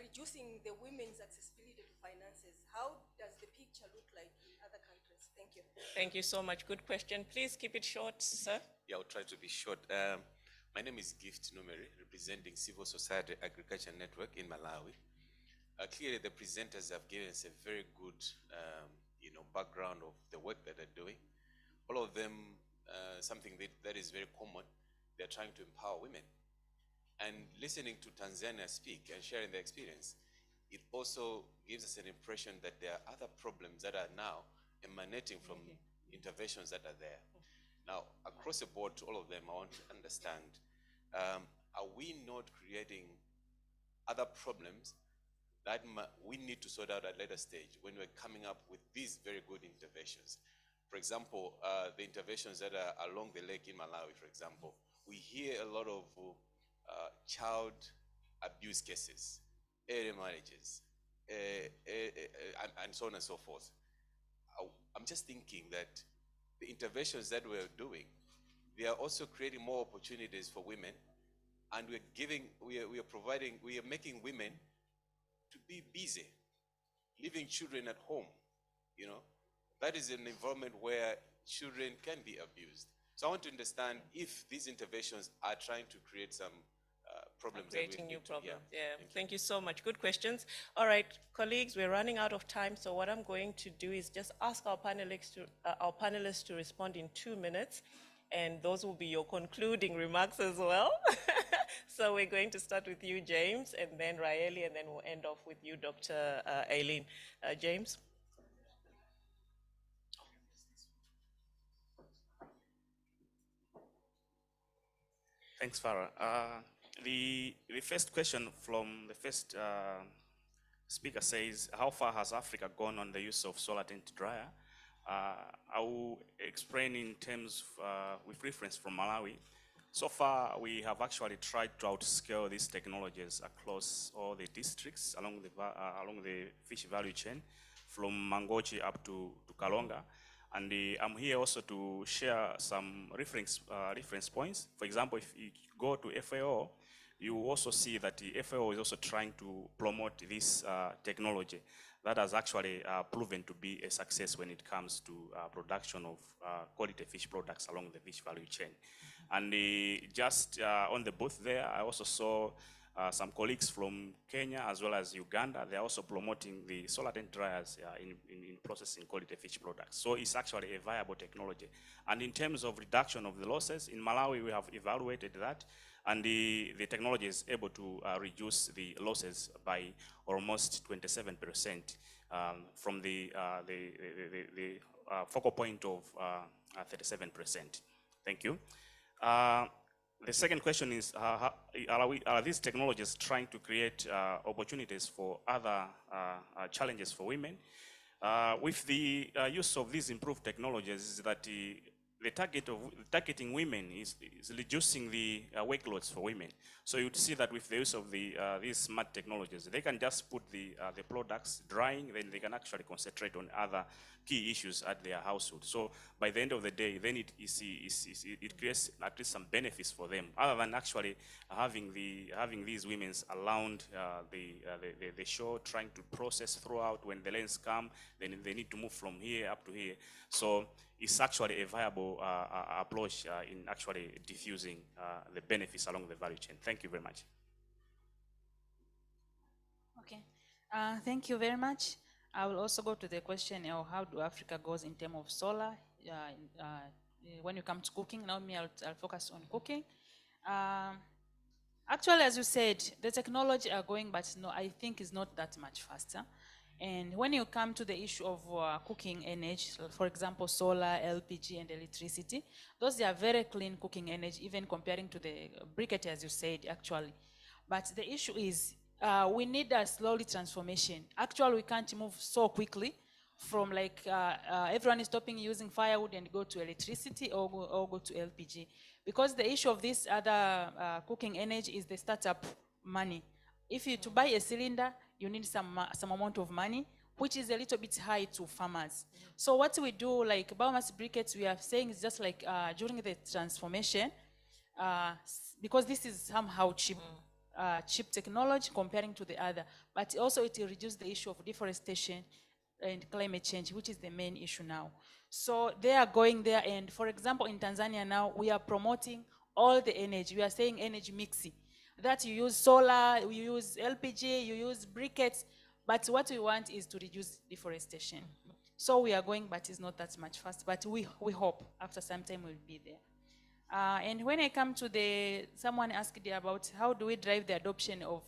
reducing the women's accessibility to finances. How does the picture look like in other countries? Thank you. Thank you so much. Good question. Please keep it short, sir. Yeah, I'll try to be short. My name is Gift Numeri, representing Civil Society Agriculture Network in Malawi. Clearly, the presenters have given us a very good, background of the work that they're doing. All of them, something that is very common, they're trying to empower women. And listening to Tanzania speak and sharing their experience, it also gives us an impression that there are other problems that are now emanating from interventions that are there. Now, across the board to all of them, I want to understand, are we not creating other problems that we need to sort out at a later stage when we're coming up with these very good interventions? For example, the interventions that are along the lake in Malawi, for example, we hear a lot of child abuse cases, early marriages, and so on and so forth. I'm just thinking that the interventions that we're doing, they are also creating more opportunities for women, and we are making women to be busy, leaving children at home. That is an environment where children can be abused. So I want to understand if these interventions are trying to create some problems. Creating new problems. Yeah. Thank you so much. Good questions. All right, colleagues, we're running out of time. So what I'm going to do is just ask our panelists to respond in 2 minutes, and those will be your concluding remarks as well. So we're going to start with you, James, and then Raeli, and then we'll end off with you, Dr. Aileen. James. Thanks, Farah. The first question from the first speaker says, how far has Africa gone on the use of solar tent dryer? I will explain in terms with reference from Malawi. So far, we have actually tried to outscale these technologies across all the districts along the fish value chain, from Mangochi up to Kalonga. And I'm here also to share some reference points. For example, if you go to FAO, you also see that the FAO is also trying to promote this technology that has actually proven to be a success when it comes to production of quality fish products along the fish value chain. And just on the booth there, I also saw some colleagues from Kenya as well as Uganda, they're also promoting the solar tent dryers in processing quality fish products. So it's actually a viable technology. And in terms of reduction of the losses, in Malawi we have evaluated that, and the technology is able to reduce the losses by almost 27% from the focal point of 37%. Thank you. The second question is, are these technologies trying to create opportunities for other challenges for women? With the use of these improved technologies, is that the targeting women is reducing the workloads for women. So you'd see that with the use of these smart technologies, they can just put the products drying, then they can actually concentrate on other key issues at their household. So by the end of the day, then it creates at least some benefits for them, other than actually having these women around the shore, trying to process throughout. When the lanes come, then they need to move from here up to here. So it's actually a viable approach in actually diffusing the benefits along the value chain. Thank you very much. Okay, thank you very much. I will also go to the question of how do Africa goes in terms of solar when you come to cooking. Now I'll focus on cooking. Actually, as you said, the technology are going, but no, I think it's not that much faster. And when you come to the issue of cooking energy, for example, solar, LPG, and electricity, those are very clean cooking energy, even comparing to the briquette, as you said, actually. But the issue is we need a slowly transformation. Actually, we can't move so quickly from like everyone is stopping using firewood and go to electricity or go to LPG. Because the issue of this other cooking energy is the startup money. If you to buy a cylinder, you need some amount of money, which is a little bit high to farmers. So what we do, like biomass briquettes, we are saying is just like during the transformation, because this is somehow cheap. Cheap technology comparing to the other, but also it will reduce the issue of deforestation and climate change, which is the main issue now. So they are going there, and for example, in Tanzania now, we are promoting all the energy. We are saying energy mixing. That you use solar, you use LPG, you use briquettes, but what we want is to reduce deforestation. So we are going, but it's not that much fast, but we hope after some time we'll be there. And when I come to someone asked about how do we drive the adoption of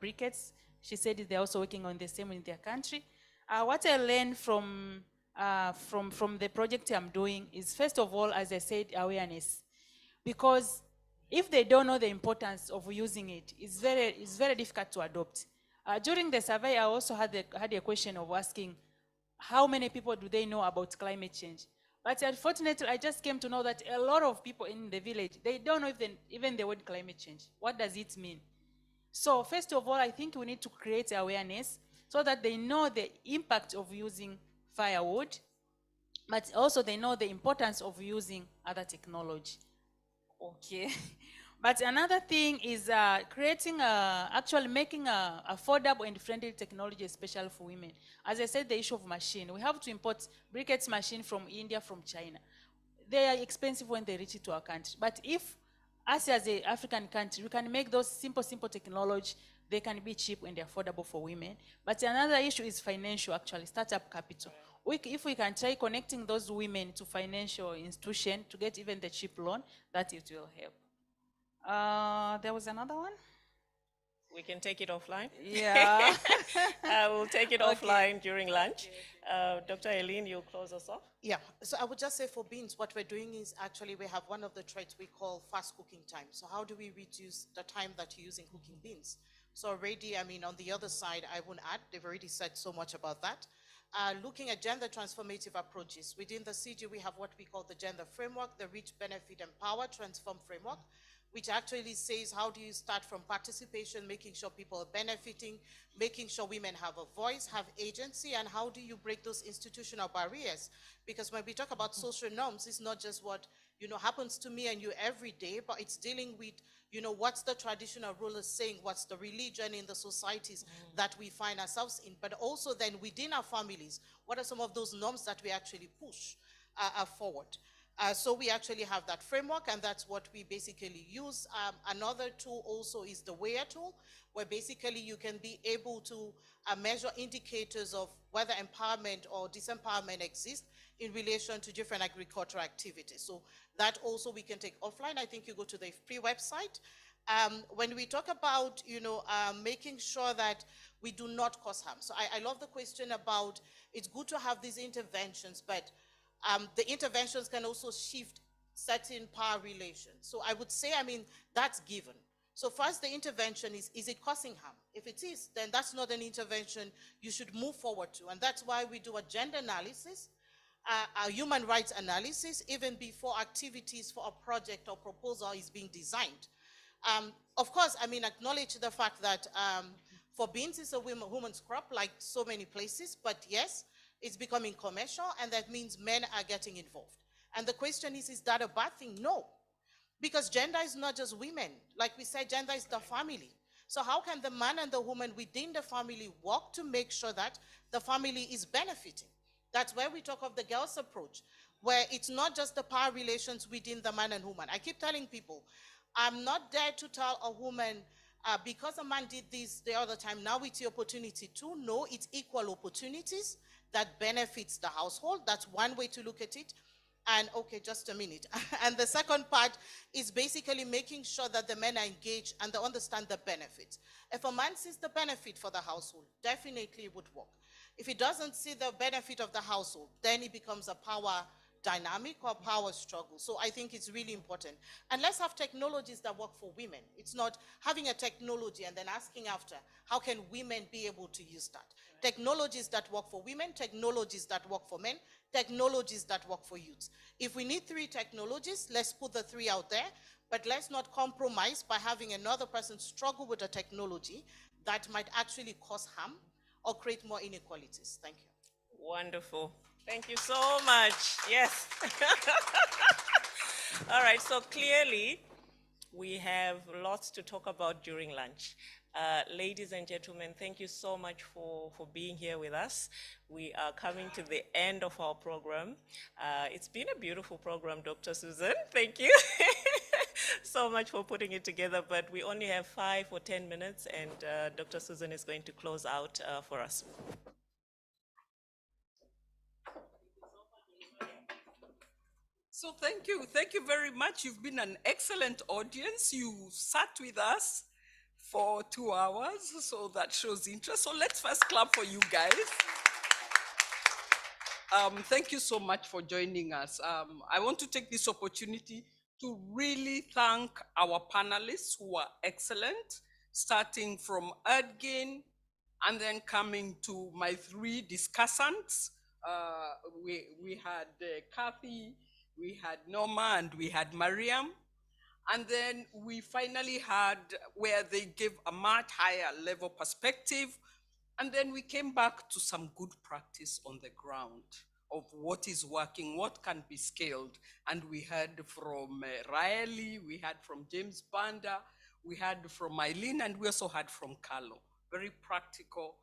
briquettes, she said they're also working on the same in their country. What I learned from the project I'm doing is, first of all, as I said, awareness. Because if they don't know the importance of using it, it's very difficult to adopt. During the survey, I also had a question of asking, how many people do they know about climate change? But unfortunately, I just came to know that a lot of people in the village, they don't know even the word climate change. What does it mean? So first of all, I think we need to create awareness so that they know the impact of using firewood, but also they know the importance of using other technology. Okay. But another thing is actually making affordable and friendly technology, especially for women. As I said, the issue of machine. We have to import briquettes machine from India, from China. They are expensive when they reach to our country. But if us as an African country, we can make those simple technology, they can be cheap and affordable for women. But another issue is financial, actually, startup capital. If we can try connecting those women to financial institution to get even the cheap loan, that it will help. There was another one. We can take it offline. Yeah. We'll take it offline during lunch. Dr. Eileen, you'll close us off? Yeah, so I would just say for beans, what we're doing is actually we have one of the traits we call fast cooking time. So how do we reduce the time that you use in cooking beans? So already, I mean, on the other side, I won't add, they've already said so much about that. Looking at gender transformative approaches, within the CG, we have what we call the gender framework, the Reach, Benefit, Empower, Transform framework, which actually says how do you start from participation, making sure people are benefiting, making sure women have a voice, have agency, and how do you break those institutional barriers? Because when we talk about social norms, it's not just what happens to me and you every day, but it's dealing with what's the traditional rulers saying, what's the religion in the societies that we find ourselves in, but also then within our families, what are some of those norms that we actually push forward? So we actually have that framework, and that's what we basically use. Another tool also is the WEA tool, where basically you can be able to measure indicators of whether empowerment or disempowerment exists in relation to different agricultural activities. So that also we can take offline. I think you go to the FPRI website. When we talk about, making sure that we do not cause harm. So I love the question about, it's good to have these interventions, but the interventions can also shift certain power relations. So I would say, that's given. So first, the intervention is it causing harm? If it is, then that's not an intervention you should move forward to. And that's why we do a gender analysis, a human rights analysis, even before activities for a project or proposal is being designed. Of course, acknowledge the fact that for beans, it's a woman's crop, like so many places, but yes, it's becoming commercial, and that means men are getting involved. And the question is that a bad thing? No, because gender is not just women. Like we said, gender is the family. So how can the man and the woman within the family work to make sure that the family is benefiting? That's where we talk of the girls' approach, where it's not just the power relations within the man and woman. I keep telling people, I'm not there to tell a woman, because a man did this the other time, now it's your opportunity to. No, it's equal opportunities that benefits the household. That's one way to look at it. And okay, just a minute. And the second part is basically making sure that the men are engaged and they understand the benefits. If a man sees the benefit for the household, definitely it would work. If he doesn't see the benefit of the household, then it becomes a power dynamic or power struggle. So I think it's really important. And let's have technologies that work for women. It's not having a technology and then asking after, how can women be able to use that? Technologies that work for women, technologies that work for men, technologies that work for youths. If we need 3 technologies, let's put the 3 out there, but let's not compromise by having another person struggle with a technology that might actually cause harm or create more inequalities. Thank you. Wonderful. Thank you so much. Yes. All right, so clearly we have lots to talk about during lunch. Ladies and gentlemen, thank you so much for being here with us. We are coming to the end of our program. It's been a beautiful program, Dr. Susan. Thank you so much for putting it together, but we only have 5 or 10 minutes, and Dr. Susan is going to close out for us. So thank you very much. You've been an excellent audience. You sat with us for 2 hours, so that shows interest. So let's first clap for you guys. Thank you so much for joining us. I want to take this opportunity to really thank our panelists who are excellent, starting from Erdgin and then coming to my 3 discussants. We had Kathy, we had Norma, and we had Mariam. And then we finally had where they gave a much higher level perspective. And then we came back to some good practice on the ground of what is working, what can be scaled. And we heard from Riley, we had from James Banda, we had from Eileen, and we also had from Carlo. Very practical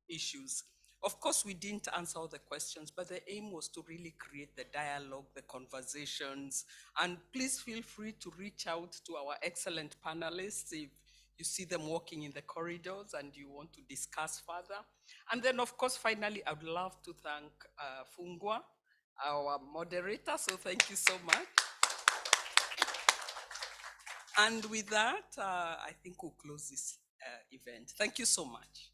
issues. Of course, we didn't answer all the questions, but the aim was to really create the dialogue, the conversations, and please feel free to reach out to our excellent panelists if you see them walking in the corridors and you want to discuss further. And then, of course, finally, I would love to thank Fungwa, our moderator, so thank you so much. And with that, I think we'll close this event. Thank you so much.